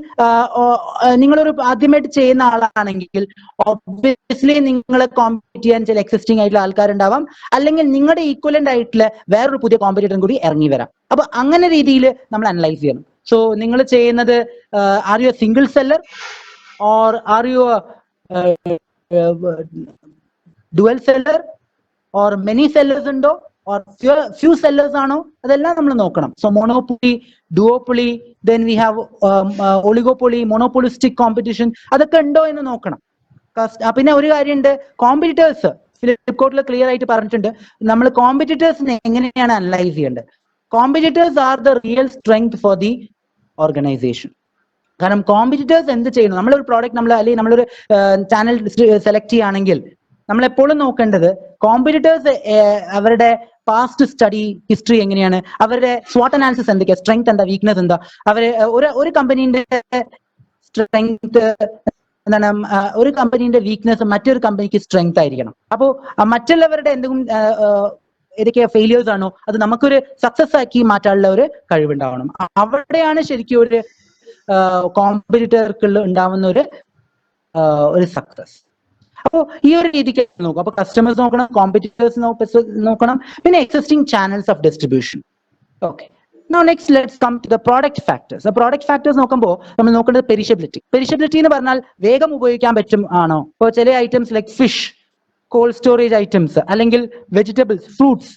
നിങ്ങളൊരു ആദ്യമായിട്ട് ചെയ്യുന്ന ആളാണെങ്കിൽ ഒബ്വിയസ്ലി നിങ്ങളെ കോമ്പീറ്റ് ചെയ്യാൻ ചില എക്സിസ്റ്റിംഗ് ആയിട്ടുള്ള ആൾക്കാരുണ്ടാവാം. അല്ലെങ്കിൽ നിങ്ങളുടെ ഈക്വലന്റ് ആയിട്ടുള്ള വേറൊരു പുതിയ കോമ്പറ്റീറ്ററും കൂടി ഇറങ്ങി വരാം. അപ്പൊ അങ്ങനെ രീതിയിൽ നമ്മൾ അനലൈസ് ചെയ്യണം. സോ നിങ്ങൾ ചെയ്യുന്നത് are you a single seller or are you dual seller or many sellers ഉണ്ടോ ഓർ ഫ്യൂ സെല്ലേഴ്സ് ആണോ? അതെല്ലാം നമ്മൾ നോക്കണം. So monopoly, duopoly, then we have oligopoly, monopolistic competition, അതൊക്കെ ഉണ്ടോ എന്ന് നോക്കണം. പിന്നെ ഒരു കാര്യമുണ്ട്, കോമ്പറ്റീറ്റേഴ്സ് ഫ്ലിപ്കാർട്ടിൽ ക്ലിയർ ആയിട്ട് പറഞ്ഞിട്ടുണ്ട് നമ്മൾ കോമ്പറ്റീറ്റേഴ്സിനെ എങ്ങനെയാണ് അനലൈസ് ചെയ്യേണ്ടത്. Competitors are the real strength for the organization. കാരണം കോമ്പറ്റീറ്റേഴ്സ് എന്ത് ചെയ്യുന്നു, നമ്മളൊരു പ്രോഡക്റ്റ് അല്ലെങ്കിൽ നമ്മളൊരു ചാനൽ സെലക്ട് ചെയ്യുകയാണെങ്കിൽ നമ്മളെപ്പോഴും നോക്കേണ്ടത് കോമ്പറ്റീറ്റേഴ്സ് അവരുടെ പാസ്റ്റ് സ്റ്റഡി ഹിസ്റ്ററി എങ്ങനെയാണ്, അവരുടെ SWOT അനാലിസിസ് എന്തൊക്കെയാണ്, സ്ട്രെങ്ത് എന്താ, വീക്ക്നെസ് എന്താ, അവര് ഒരു കമ്പനീന്റെ സ്ട്രെങ്ത് എന്താണ്, ഒരു കമ്പനീന്റെ വീക്ക്നെസ് മറ്റൊരു കമ്പനിക്ക് സ്ട്രെങ്ത് ആയിരിക്കണം. അപ്പോ മറ്റുള്ളവരുടെ എന്തെങ്കിലും ഏതൊക്കെ ഫെയിലിയേഴ്സ് ആണോ അത് നമുക്കൊരു സക്സസ് ആക്കി മാറ്റാനുള്ള ഒരു കഴിവുണ്ടാവണം. അവിടെയാണ് ശരിക്കും ഒരു കോമ്പറ്റീറ്റർക്ക് ഉണ്ടാവുന്ന ഒരു സക്സസ്. അപ്പോൾ ഈ ഒരു രീതിക്ക് നോക്കും. അപ്പൊ കസ്റ്റമേഴ്സ് നോക്കണം, കോമ്പറ്റീറ്റേഴ്സ് നോക്കണം, പിന്നെ existing channels of distribution. Okay, Now next, let's come to the product factors. The product factors നോക്കുമ്പോൾ നമ്മൾ നോക്കേണ്ടത് പെരിഷബിലിറ്റി. പെരിഷബിലിറ്റി എന്ന് പറഞ്ഞാൽ വേഗം ഉപയോഗിക്കാൻ പറ്റും ആണോ? ഇപ്പോൾ ചില items like fish, cold storage items, അല്ലെങ്കിൽ വെജിറ്റബിൾസ്, ഫ്രൂട്ട്സ്.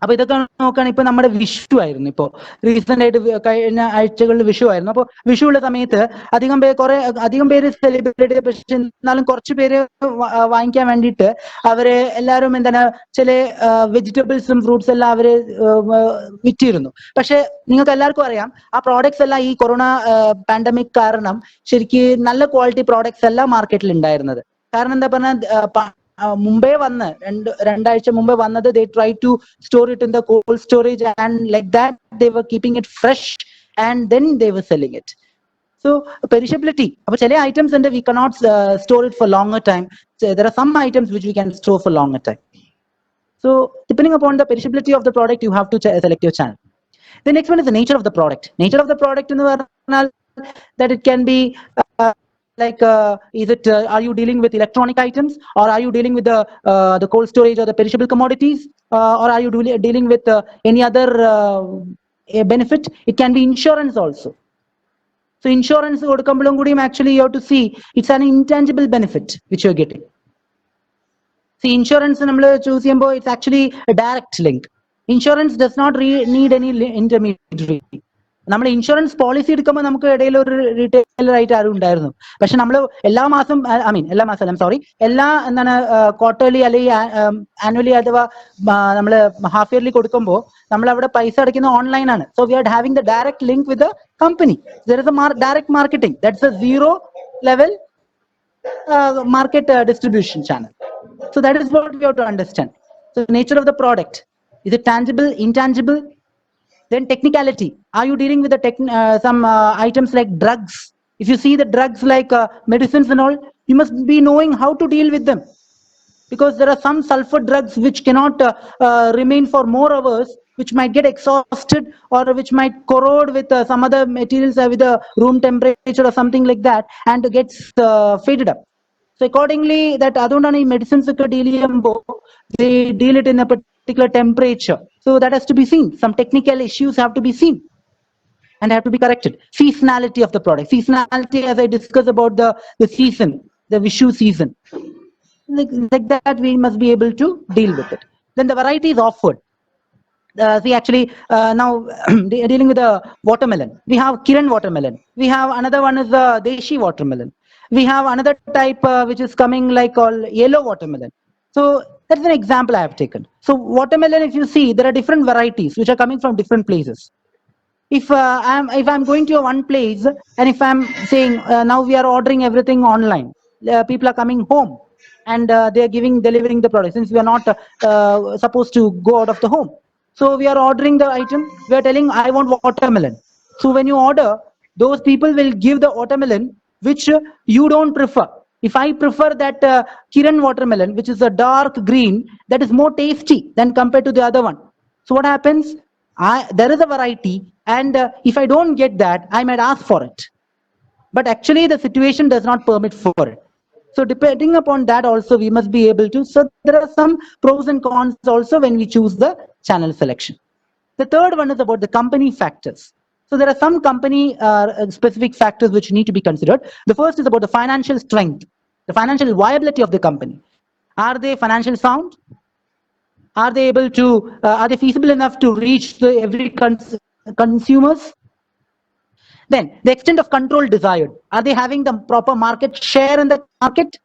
അപ്പൊ ഇതൊക്കെ നോക്കുകയാണെങ്കിൽ ഇപ്പൊ നമ്മുടെ വിഷു ആയിരുന്നു, ഇപ്പോ റീസെന്റ് ആയിട്ട് കഴിഞ്ഞ ആഴ്ചകളിൽ വിഷു ആയിരുന്നു. അപ്പോൾ വിഷുള്ള സമയത്ത് അധികം പേര് സെലിബ്രേറ്റ് ചെയ്ത, പക്ഷെ എന്നാലും കുറച്ച് പേര് വാങ്ങിക്കാൻ വേണ്ടിയിട്ട് അവര് എല്ലാവരും എന്താണ് ചില വെജിറ്റബിൾസും ഫ്രൂട്ട്സ് എല്ലാം അവര് വിറ്റിരുന്നു. പക്ഷെ നിങ്ങൾക്ക് എല്ലാവർക്കും അറിയാം ആ പ്രോഡക്ട്സ് എല്ലാം ഈ കൊറോണ പാൻഡമിക് കാരണം ശരിക്കും നല്ല ക്വാളിറ്റി പ്രോഡക്ട്സ് എല്ലാം മാർക്കറ്റിൽ ഉണ്ടായിരുന്നത്. കാരണം എന്താ പറഞ്ഞാൽ മുമ്പേ വന്ന് രണ്ടാഴ്ച മുമ്പേ വന്നത്, they tried to store it in the cold storage, and like that they were keeping it fresh and then they were selling it. So perishability, appo chele items and we cannot store it for longer time. So there are some items which we can store for longer time. So depending upon the perishability of the product, you have to select your channel. The next one is the nature of the product. Nature of the product in the that it can be like are you dealing with electronic items, or are you dealing with the cold storage or the perishable commodities, or are you dealing with any other benefit? It can be insurance also. So insurance actually you have to see it's an intangible benefit which you're getting. See, insurance choose it's actually a direct link. Insurance does not need any intermediary. നമ്മൾ insurance policy എടുക്കുമ്പോൾ നമുക്ക് ഇടയിൽ ഒരു retailer ആയിട്ട് ആരും ഉണ്ടായിരുന്നു. പക്ഷെ നമ്മൾ എല്ലാ എന്താണ് ക്വാർട്ടർലി അല്ലെങ്കിൽ ആനുവലി അഥവാ നമ്മൾ ഹാഫ് ഇയർലി കൊടുക്കുമ്പോൾ നമ്മൾ അവിടെ പൈസ അടയ്ക്കുന്ന ഓൺലൈൻ ആണ്. So we are having the direct link with the company. There is A direct marketing. That's A zero level market distribution channel. So that is what we have to understand. So nature of the product, is it tangible, intangible? Then technicality, are you dealing with the some items like drugs? If you see the drugs like medicines and all, you must be knowing how to deal with them, because there are some sulfur drugs which cannot remain for more hours, which might get exhausted, or which might corrode with some other materials with a room temperature or something like that, and gets faded up. So accordingly, that adondana medicines they deal it in a particular temperature. So that has to be seen. Some technical issues have to be seen and have to be corrected. Seasonality of the product. Seasonality, as I discussed about the season, the Vishu season. Like that, we must be able to deal with it. Then the varieties offered. See, actually, now dealing with the watermelon. We have Kiran watermelon. We have another one is the Deshi watermelon. We have another type which is coming like called yellow watermelon. So that's an example I have taken. So watermelon, if you see, there are different varieties which are coming from different places. If I'm going to one place, and if I'm saying now we are ordering everything online, people are coming home and they are delivering the product, since we are not supposed to go out of the home. So we are ordering the item. We are telling I want watermelon. So when you order, those people will give the watermelon which you don't prefer. If I prefer that Kiran watermelon, which is a dark green, that is more tasty than compared to the other one. So what happens? There is a variety, and if I don't get that, I might ask for it. But actually, the situation does not permit for it. So depending upon that also, we must be able to. So there are some pros and cons also when we choose the channel selection. The third one is about the company factors. So there are some company specific factors which need to be considered. The first is about the financial strength, the financial viability of the company. Are they financially sound? Are they able to, are they feasible enough to reach every consumers? Then the extent of control desired. Are they having the proper market share in the market?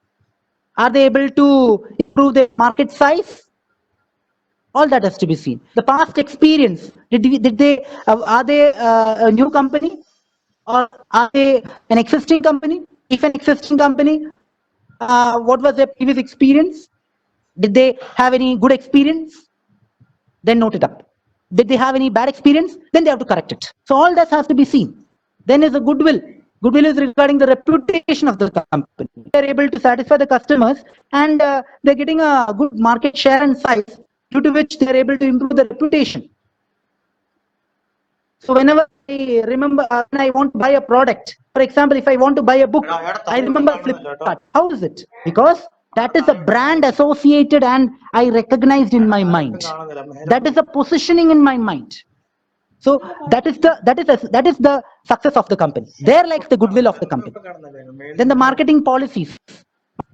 Are they able to improve their market size? All that has to be seen. The past experience, are they a new company, or are they an existing company? If an existing company, what was their previous experience? Did they have any good experience? Then note it up. Did they have any bad experience? Then they have to correct it. So all that has to be seen. Then is the goodwill. Goodwill is regarding the reputation of the company. They're able to satisfy the customers, and they're getting a good market share and size, due to which they are able to improve the reputation. So whenever I remember, when I want to buy a product, for example, if I want to buy a book, I remember Flipkart. How is it? Because that is a brand associated and I recognized in my mind. That is a positioning in my mind. So that is the success of the company. There lies the goodwill of the company. Then the marketing policies.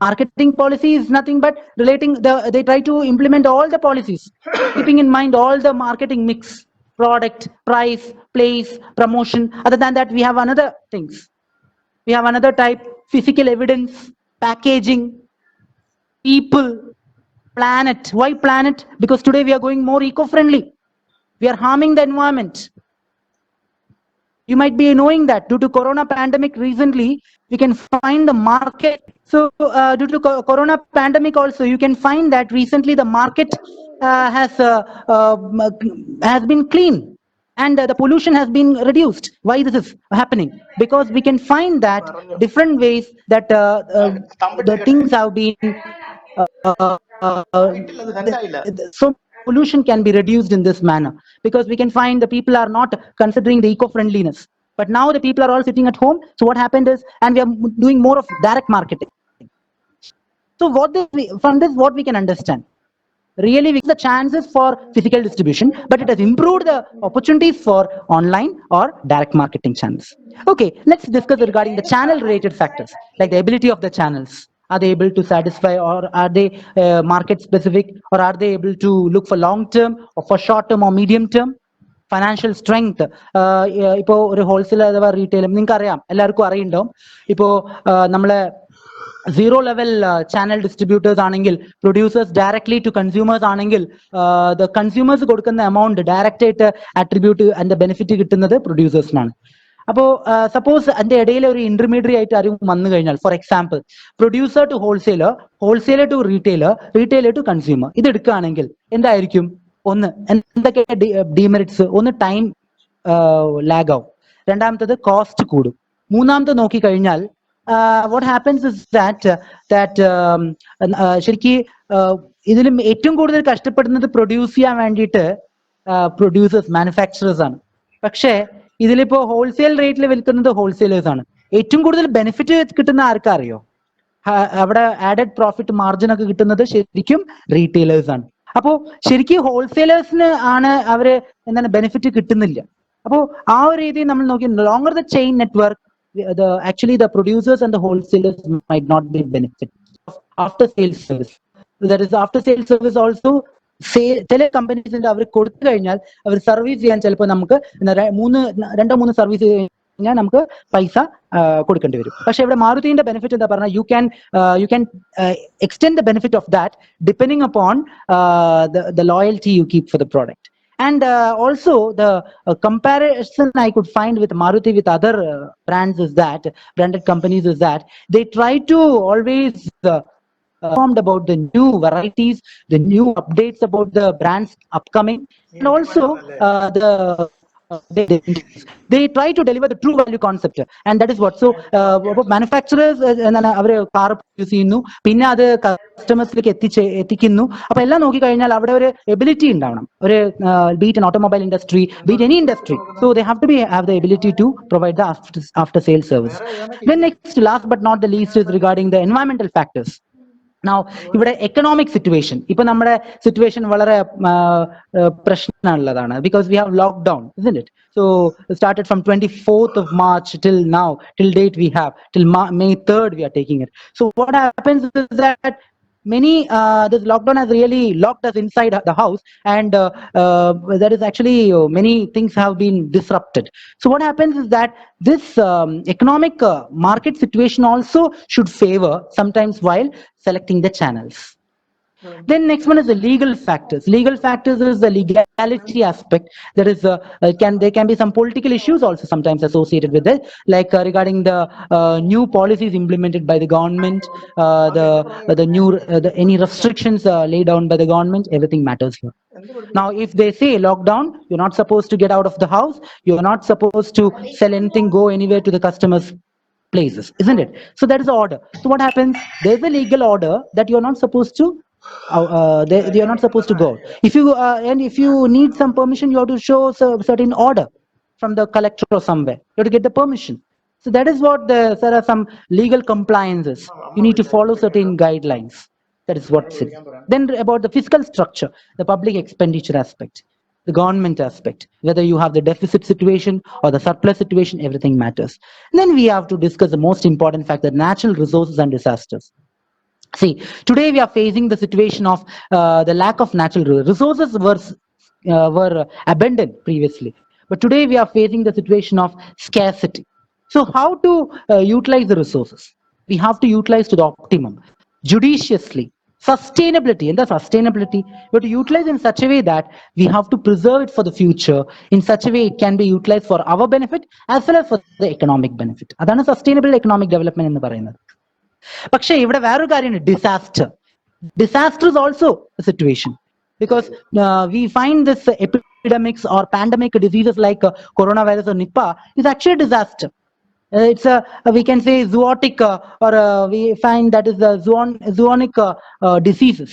Marketing policy is nothing but relating they try to implement all the policies, keeping in mind all the marketing mix, product, price, place, promotion. Other than that, we have another things. We have another type, physical evidence, packaging, people, planet. Why planet? Because today we are going more eco-friendly. We are harming the environment. You might be knowing that due to corona pandemic recently, we can find the market. So due to corona pandemic also, you can find that recently the market has been clean and the pollution has been reduced. Why this is happening? Because we can find that different ways that the things have been so pollution can be reduced in this manner, because we can find the people are not considering the eco-friendliness. But now the people are all sitting at home. So what happened is, and we are doing more of direct marketing. So from this, what we can understand? Really, the chances for physical distribution, but it has improved the opportunities for online or direct marketing channels. Okay, let's discuss regarding the channel-related factors, like the ability of the channels. Are they able to satisfy, or are they market-specific, or are they able to look for long-term or for short-term or medium-term? Financial strength. ഇപ്പോൾ ഒരു wholesale അഥവാ retail നിങ്ങൾക്ക് അറിയാം, എല്ലാവർക്കും അറിയുണ്ടാവും. ഇപ്പോൾ നമ്മളെ zero level channel distributors ആണെങ്കിൽ, producers directly to consumers ആണെങ്കിൽ, the consumers കൊടുക്കുന്ന amount direct ആയിട്ട് attribute and benefit കിട്ടുന്നത് producers-നാണ്. അപ്പോൾ സപ്പോസ് അതിന്റെ ഇടയിൽ ഒരു ഇന്റർമീഡിയറ്റ് ആയിട്ട് ആരും വന്നു കഴിഞ്ഞാൽ, for example producer to wholesaler, wholesaler to retailer, retailer to consumer, ഇത് എടുക്കുകയാണെങ്കിൽ എന്തായിരിക്കും? ഒന്ന്, എന്തൊക്കെ ഡിമെറിറ്റ്സ്? ഒന്ന്, ടൈം ലാഗ് ആവും. രണ്ടാമത്തത് കോസ്റ്റ് കൂടും. മൂന്നാമത്തെ നോക്കിക്കഴിഞ്ഞാൽ what happens is that ശരിക്കും ഇതിലും ഏറ്റവും കൂടുതൽ കഷ്ടപ്പെടുന്നത് പ്രൊഡ്യൂസ് ചെയ്യാൻ വേണ്ടിയിട്ട് പ്രൊഡ്യൂസേഴ്സ്, മാനുഫാക്ചറേഴ്സ് ആണ്. പക്ഷേ ഇതിലിപ്പോ ഹോൾസെയിൽ റേറ്റിൽ വിൽക്കുന്നത് ഹോൾസെയിലേഴ്സ് ആണ്. ഏറ്റവും കൂടുതൽ ബെനിഫിറ്റ് കിട്ടുന്ന ആർക്കാ അറിയോ? അവിടെ ആഡഡ് പ്രോഫിറ്റ് മാർജിൻ ഒക്കെ കിട്ടുന്നത് ശരിക്കും റീറ്റെയിലേഴ്സ് ആണ്. അപ്പോ ശരിക്കും ഹോൾസെയിലേഴ്സിന് ആണ് അവര് എന്താണ് ബെനിഫിറ്റ് കിട്ടുന്നില്ല. അപ്പോ ആ ഒരു രീതിയിൽ നമ്മൾ നോക്കി, longer the chain network, actually the producers and the wholesalers might not be benefit of after sales service. That is, after sales service also ചില കമ്പനീസിന്റെ അവർ കൊടുത്തു കഴിഞ്ഞാൽ അവർ സർവീസ് ചെയ്യാൻ ചിലപ്പോൾ നമുക്ക് രണ്ടോ മൂന്ന് സർവീസ് കഴിഞ്ഞാൽ നമുക്ക് പൈസ കൊടുക്കേണ്ടി വരും. പക്ഷെ ഇവിടെ മാരുതിന്റെ ബെനിഫിറ്റ് എന്താ പറഞ്ഞാൽ, you can extend the benefit of that depending upon the loyalty you keep for the product. And also the comparison I could find with Maruti with other brands is that, branded companies, is that they try to always informed about the new varieties, the new updates about the brands upcoming, and also they try to deliver the true value concept, and that is what. So manufacturers അവര് car produce ചെയ്യുന്നു, പിന്നെ അത് കസ്റ്റമേഴ്സിലേക്ക് എത്തിക്കുന്നു. അപ്പൊ എല്ലാം നോക്കി കഴിഞ്ഞാൽ അവിടെ ഒരു എബിലിറ്റി ഉണ്ടാവണം, ഒരു beat an automobile industry, beat any industry. So they have to have the ability to provide the after sales service. Then next, last but not the least, is regarding the environmental factors. Now ഇവിടെ economic situation, ഇപ്പൊ നമ്മുടെ situation വളരെ പ്രശ്നമുള്ളതാണ്, because we have lockdown, isn't it? So it started from 24th of March till now, till date we have till May 3rd we are taking it. So what happens is that this lockdown has really locked us inside the house, and that is actually many things have been disrupted. So what happens is that this economic market situation also should favor sometimes while selecting the channels. Then next one is the legal factors. Legal factors is the legality aspect. There is there can be some political issues also sometimes associated with it, like regarding the new policies implemented by the government, the new any restrictions laid down by the government. Everything matters here. Now, if they say lockdown, you're not supposed to get out of the house, you're not supposed to sell anything, go anywhere to the customers' places, isn't it? So that is the order. So what happens? There's a legal order that you're not supposed to they are not supposed to go. If you and if you need some permission, you have to show certain order from the collector or somewhere. You have to get the permission. So that is what there are some legal compliances. You need to follow certain guidelines. That is what's it. Then about the fiscal structure, the public expenditure aspect. the government aspect. Whether you have the deficit situation or the surplus situation, everything matters. And then we have to discuss the most important factor, natural resources and disasters. See, today we are facing the situation of the lack of natural resources were abundant previously, but today we are facing the situation of scarcity. So how to utilize the resources? We have to utilize to the optimum, judiciously. Sustainability, and the sustainability, but utilize in such a way that we have to preserve it for the future. In such a way, it can be utilized for our benefit as well as for the economic benefit. That's sustainable economic development in the പറയുന്നത്. പക്ഷേ ഇവിടെ വേറൊരു കാര്യമുണ്ട്, disaster is also a situation, because we find this epidemics or pandemic diseases like coronavirus or Nipah is actually a disaster. It's a, we can say, zootic or we find that is the zoonic diseases.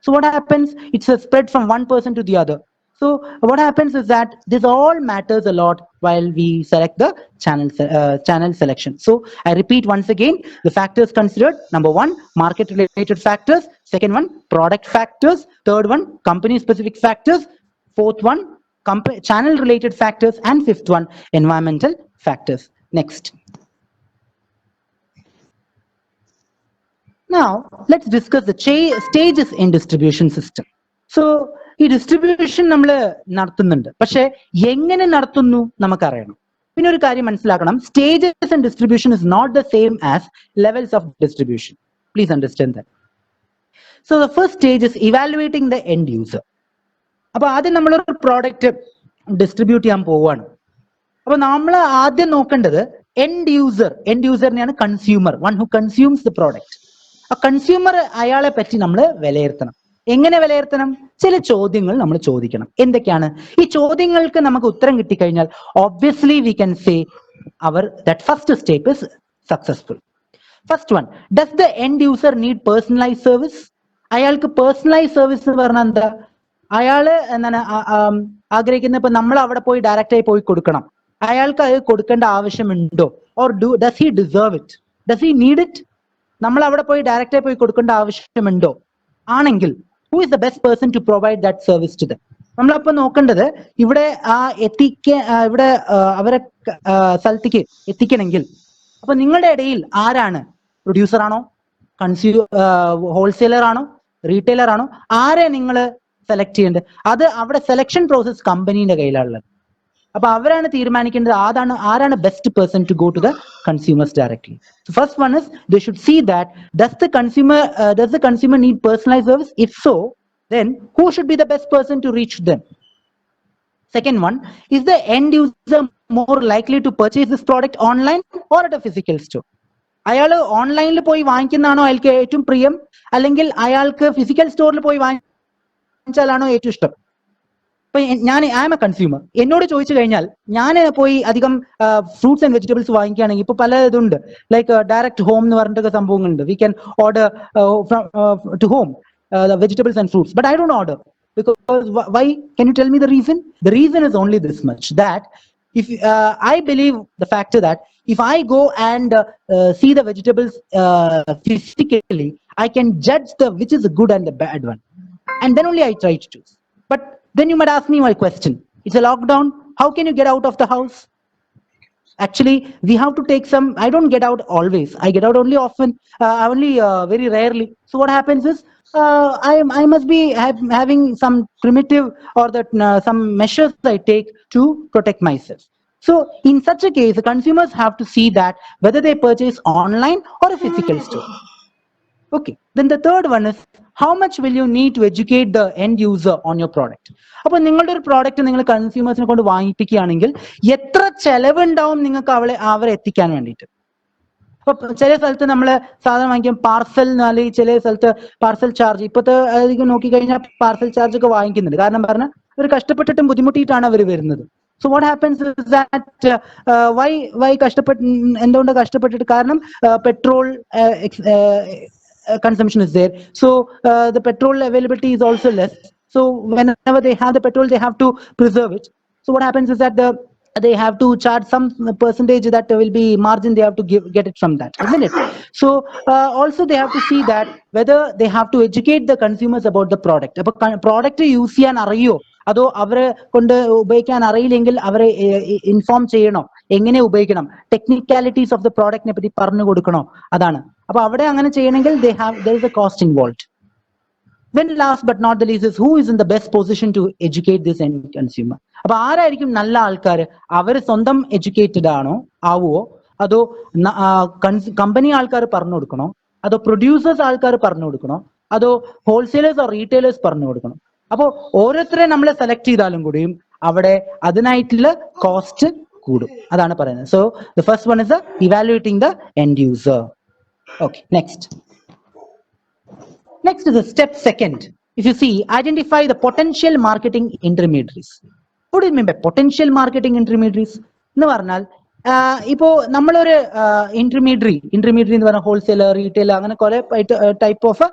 So what happens? It's a spread from one person to the other. So what happens is that this all matters a lot while we select the channel selection. So I repeat once again, the factors considered: number one, market related factors; second one, product factors; third one, company specific factors; fourth one, channel related factors; and fifth one, environmental factors. Next. Now let's discuss the stages in distribution system. So ഈ distribution നമ്മൾ നടത്തുന്നുണ്ട്, പക്ഷെ എങ്ങനെ നടത്തുന്നു നമുക്കറിയണം. പിന്നെ ഒരു കാര്യം മനസ്സിലാക്കണം, stages and distribution is not the same as levels of distribution. Please understand that. So the first stage is evaluating the end user. അപ്പൊ ആദ്യം നമ്മളൊരു പ്രോഡക്റ്റ് ഡിസ്ട്രിബ്യൂട്ട് ചെയ്യാൻ പോവുകയാണ്. അപ്പൊ നമ്മൾ ആദ്യം നോക്കേണ്ടത് എൻഡ് യൂസറിനെയാണ്, consumer, one who consumes the product. ആ കൺസ്യൂമർ, അയാളെ പറ്റി നമ്മൾ വിലയിരുത്തണം. എങ്ങനെ വിലയിരുത്തണം? ചില ചോദ്യങ്ങൾ നമ്മൾ ചോദിക്കണം. എന്തൊക്കെയാണ് ഈ ചോദ്യങ്ങൾക്ക് നമുക്ക് ഉത്തരം കിട്ടിക്കഴിഞ്ഞാൽ obviously we can say that first step is successful. First one, does the end user need personalized service? അയാൾക്ക് പേഴ്സണലൈസ് സർവീസ് എന്ന് പറഞ്ഞാൽ എന്താ? അയാള് എന്താണ് ആഗ്രഹിക്കുന്നത്, ഇപ്പൊ നമ്മൾ അവിടെ പോയി ഡയറക്റ്റ് ആയി പോയി കൊടുക്കണം, അയാൾക്ക് അത് കൊടുക്കേണ്ട ആവശ്യമുണ്ടോ? Or does he deserve it? Does he need it? നമ്മൾ അവിടെ പോയി ഡയറക്റ്റ് ആയി പോയി കൊടുക്കേണ്ട ആവശ്യമുണ്ടോ? ആണെങ്കിൽ who is the best person to provide that service to them? നമ്മളപ്പോ നോക്കേണ്ടത് ഇവിടെ ഇവിടെ അവരെ സ്ഥലത്തേക്ക് എത്തിക്കണമെങ്കിൽ അപ്പൊ നിങ്ങളുടെ ഇടയിൽ ആരാണ്? പ്രൊഡ്യൂസർ ആണോ, ഹോൾസെയിലർ ആണോ, റീറ്റെയിലർ ആണോ? ആരെ നിങ്ങൾ സെലക്ട് ചെയ്യേണ്ടത്? അത് അവിടെ സെലക്ഷൻ പ്രോസസ് കമ്പനീന്റെ കയ്യിലുള്ളത്. അപ്പൊ അവരാണ് തീരുമാനിക്കേണ്ടത് ആരാണ് best person to go to the consumers directly. So first one is they should see that does the consumer need personalized service? If so, then who should be the best person to reach them? Second one, is the end user more likely to purchase this product online or at a physical store? അയാള് ഓൺലൈനിൽ പോയി വാങ്ങിക്കുന്നതാണോ അയാൾക്ക് ഏറ്റവും പ്രിയം, അല്ലെങ്കിൽ അയാൾക്ക് physical സ്റ്റോറിൽ പോയി വാങ്ങിച്ചാലാണോ ഏറ്റവും ഇഷ്ടം? ഇപ്പൊ ഐ എം എ കൺസ്യൂമർ, എന്നോട് ചോദിച്ചു കഴിഞ്ഞാൽ ഞാൻ പോയി അധികം ഫ്രൂട്ട്സ് ആൻഡ് വെജിറ്റബിൾസ് വാങ്ങിക്കുകയാണെങ്കിൽ ഇപ്പൊ പല ഇതുണ്ട്, ലൈക്ക് ഡയറക്റ്റ് ഹോം എന്ന് പറഞ്ഞിട്ടൊക്കെ സംഭവങ്ങളുണ്ട്. We can order to home vegetables and fruits, but I don't order because why? Can you tell me the reason? The reason is only this much, that if I believe the factor that if I go and see the vegetables physically, I can judge which is the good and the bad one, and then only I try to choose. But then you might ask me my question, it's a lockdown, how can you get out of the house? Actually, we have to take some. I don't get out always, I get out only often, very rarely. So what happens is I must be having some primitive or some measures I take to protect myself. So in such a case, the consumers have to see that whether they purchase online or a physical store. Okay, then the third one is how much will you need to educate the end user on your product? അപ്പൊ നിങ്ങളുടെ ഒരു product നിങ്ങൾ കൺസ്യൂമേഴ്സിനെ കൊണ്ട് വാങ്ങിപ്പിക്കുകയാണെങ്കിൽ എത്ര ചെലവുണ്ടാവും നിങ്ങൾക്ക് അവരെ എത്തിക്കാൻ വേണ്ടിയിട്ട്? അപ്പൊ ചില സ്ഥലത്ത് നമ്മൾ സാധനം വാങ്ങിക്കും പാർസൽ, അല്ലെങ്കിൽ ചില സ്ഥലത്ത് പാർസൽ ചാർജ്, ഇപ്പോഴത്തെ അധികം നോക്കിക്കഴിഞ്ഞാൽ പാർസൽ ചാർജ് ഒക്കെ വാങ്ങിക്കുന്നുണ്ട്. കാരണം പറഞ്ഞാൽ അവർ കഷ്ടപ്പെട്ടിട്ടും ബുദ്ധിമുട്ടിയിട്ടാണ് അവർ വരുന്നത്. So what happens is that why എന്തുകൊണ്ട് കഷ്ടപ്പെട്ടിട്ട്? കാരണം petrol consumption is there, so the petrol availability is also less. So whenever they have the petrol, they have to preserve it. So what happens is that they have to charge some percentage that will be margin, they have to get it from that, isn't it? So also they have to see that whether they have to educate the consumers about the product. Appo product use cheyan ariyo അതോ അവരെ കൊണ്ട് ഉപയോഗിക്കാൻ അറിയില്ലെങ്കിൽ അവരെ inform ചെയ്യണോ, എങ്ങനെ ഉപയോഗിക്കണം, technicalities of the പ്രോഡക്റ്റിനെ പറ്റി പറഞ്ഞു കൊടുക്കണോ, അതാണ്. അപ്പൊ അവിടെ അങ്ങനെ ചെയ്യണമെങ്കിൽ there is a cost involved. Then last but not the least is who is in the best position to educate this end consumer. അപ്പൊ ആരായിരിക്കും നല്ല ആൾക്കാർ? അവർ സ്വന്തം എഡ്യൂക്കേറ്റഡ് ആവുമോ, അതോ കമ്പനി ആൾക്കാർ പറഞ്ഞു കൊടുക്കണോ, അതോ പ്രൊഡ്യൂസേഴ്സ് ആൾക്കാർ പറഞ്ഞു കൊടുക്കണോ, അതോ ഹോൾസെയിലേഴ്സ് ഓർ റീറ്റെയിലേഴ്സ് പറഞ്ഞു കൊടുക്കണം? അപ്പോൾ ഓരോരുത്തരെ നമ്മൾ സെലക്ട് ചെയ്താലും കൂടിയും അവിടെ അതിനായിട്ടുള്ള കോസ്റ്റ് കൂടും. അതാണ് പറയുന്നത്. So the first one is evaluating the end user. Okay, next. Next is the step second. If you see, identify the potential marketing intermediaries. What do you mean by potential marketing intermediaries? എന്ന് പറഞ്ഞാൽ ഇപ്പോ നമ്മളൊരു intermediary എന്ന് പറഞ്ഞാൽ wholesaler, retailer, അങ്ങനെ കുറെ type of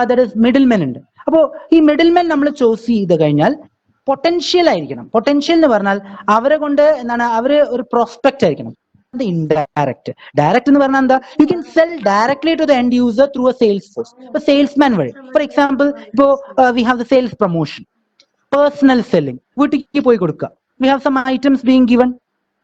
that is middlemen ഉണ്ട്. അപ്പോൾ ഈ മിഡിൽമെൻ നമ്മൾ ചൂസ് ചെയ്ത് കഴിഞ്ഞാൽ പൊട്ടൻഷ്യൽ ആയിരിക്കണം. പൊട്ടൻഷ്യൽ എന്ന് പറഞ്ഞാൽ അവരെ കൊണ്ട് എന്താണ്, അവര് ഒരു പ്രോസ്പെക്ട് ആയിരിക്കണം. Indirect. Direct എന്ന് പറഞ്ഞാൽ എന്താ? You can sell directly to the end user through a sales force. ഇപ്പൊ സെയിൽസ്മാൻ വഴി. ഫോർ എക്സാമ്പിൾ, ഇപ്പോ we have the sales promotion, personal selling, വീട്ടിലേക്ക് പോയി കൊടുക്കുക. We have some items being given.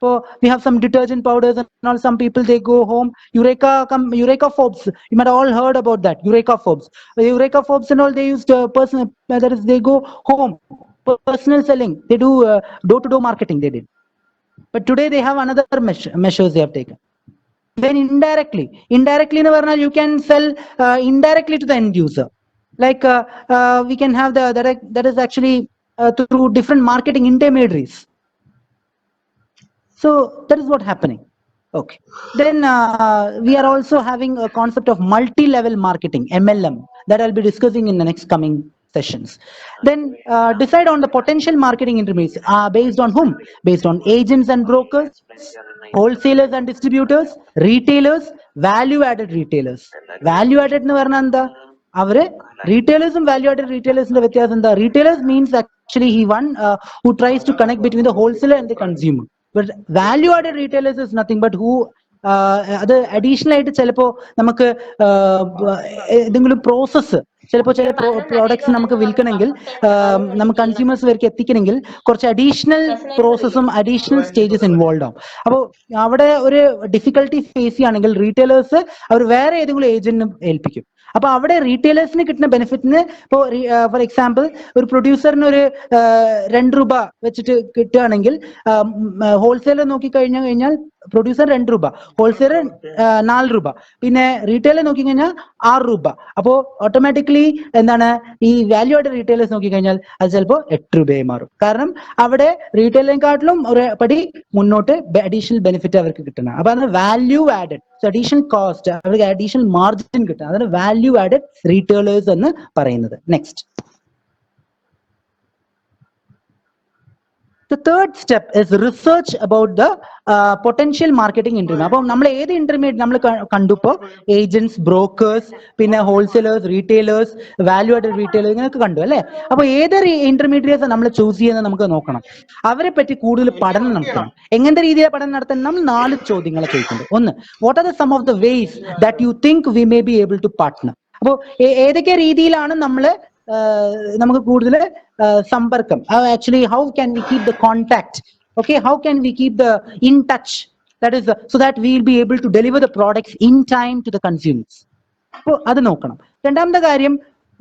So we have some detergent powders and all. Some people, they go home. Eureka Forbes. You might have all heard about that. Eureka Forbes. Eureka Forbes and all, they used personal. That is, they go home. Personal selling. They do door-to-door marketing. They did. But today they have another measures they have taken. Then indirectly in the varnal, you can sell indirectly to the end user. Like we can have that is actually through different marketing intermediaries. So that is what happening. Okay. Then we are also having a concept of multi-level marketing, MLM, that I'll be discussing in the next coming sessions. Then decide on the potential marketing intermediaries based on whom? Based on agents and brokers, wholesalers and distributors, retailers, value-added retailers. Value-added nu varna enda? Avare retailers and value-added retailers inde vyathyasam enda? Retailers means actually who tries to connect between the wholesaler and the consumer. But value-added retailers is nothing but who അത് additional ആയിട്ട് ചിലപ്പോൾ നമുക്ക് എന്തെങ്കിലും process, ചിലപ്പോൾ ചില products നമുക്ക് വിൽക്കണമെങ്കിൽ, നമുക്ക് consumers വരെ എത്തിക്കണമെങ്കിൽ കുറച്ച് അഡീഷണൽ പ്രോസസ്സും അഡീഷണൽ സ്റ്റേജസ് ഇൻവോൾവ് ആവും. അപ്പോൾ അവിടെ ഒരു ഡിഫിക്കൽട്ടി ഫേസ് ചെയ്യുകയാണെങ്കിൽ റീറ്റെയിലേഴ്സ് അവർ വേറെ ഏതെങ്കിലും ഏജന്റിനും ഏൽപ്പിക്കും. അപ്പൊ അവിടെ റീറ്റെയിലേഴ്സിന് കിട്ടുന്ന ബെനിഫിറ്റിന്, ഇപ്പോൾ ഫോർ എക്സാമ്പിൾ ഒരു പ്രൊഡ്യൂസറിന് ഒരു 2 രൂപ വെച്ചിട്ട് കിട്ടുകയാണെങ്കിൽ ഹോൾസെയിലർ നോക്കിക്കഴിഞ്ഞാൽ പ്രൊഡ്യൂസർ 2 രൂപ, ഹോൾസെയിലർ 4 രൂപ, പിന്നെ റീറ്റെയിലർ നോക്കിക്കഴിഞ്ഞാൽ 6 രൂപ. അപ്പോൾ ഓട്ടോമാറ്റിക്കലി എന്താണ്, ഈ വാല്യൂ ആഡഡ് റീറ്റെയിലേഴ്സ് നോക്കിക്കഴിഞ്ഞാൽ അത് ചിലപ്പോൾ 8 രൂപയായി മാറും. കാരണം അവിടെ റീറ്റെയിലിനെക്കാട്ടിലും ഒരു പടി മുന്നോട്ട് അഡീഷണൽ ബെനിഫിറ്റ് അവർക്ക് കിട്ടുന്നത്. അപ്പൊ അത് വാല്യൂ ആഡഡ്, അഡീഷണൽ കോസ്റ്റ്, അവർക്ക് അഡീഷണൽ മാർജിൻ കിട്ടുക. അതാണ് വാല്യൂ ആഡഡ് റീറ്റെയിലേഴ്സ് എന്ന് പറയുന്നത്. Next, the third step is research about the potential marketing intermediary. അപ്പോൾ നമ്മൾ ഏത് ഇന്റർമീഡിയറ്റ് നമ്മൾ കണ്ടു? ഇപ്പോൾ ഏജന്റ്സ്, ബ്രോക്കേഴ്സ്, പിന്നെ wholesalers, retailers, value added retailers, ഇങ്ങനെയൊക്കെ കണ്ടു അല്ലേ? അപ്പോൾ ഏത് ഇന്റർമീഡിയറ്റ്സ് നമ്മൾ ചൂസ് ചെയ്യുന്നത് നമുക്ക് നോക്കണം. അവരെ പറ്റി കൂടുതൽ പഠനം നടത്തണം. എങ്ങനത്തെ രീതിയിൽ പഠനം നടത്തണം? നമ്മൾ 4 ചോദ്യങ്ങൾ ചോദിക്കുന്നുണ്ട്. ഒന്ന്, what are the some of the ways that you think we may be able to partner. അപ്പോൾ ഏതൊക്കെ രീതിയിലാണ് നമ്മൾ നമുക്ക് കൂടുതൽ സമ്പർക്കം, actually how can we keep the contact, okay, how can we keep the in touch, that is so that we will be able to deliver the products in time to the consumers. So adu nokkanam. രണ്ടാമത്തെ കാര്യം,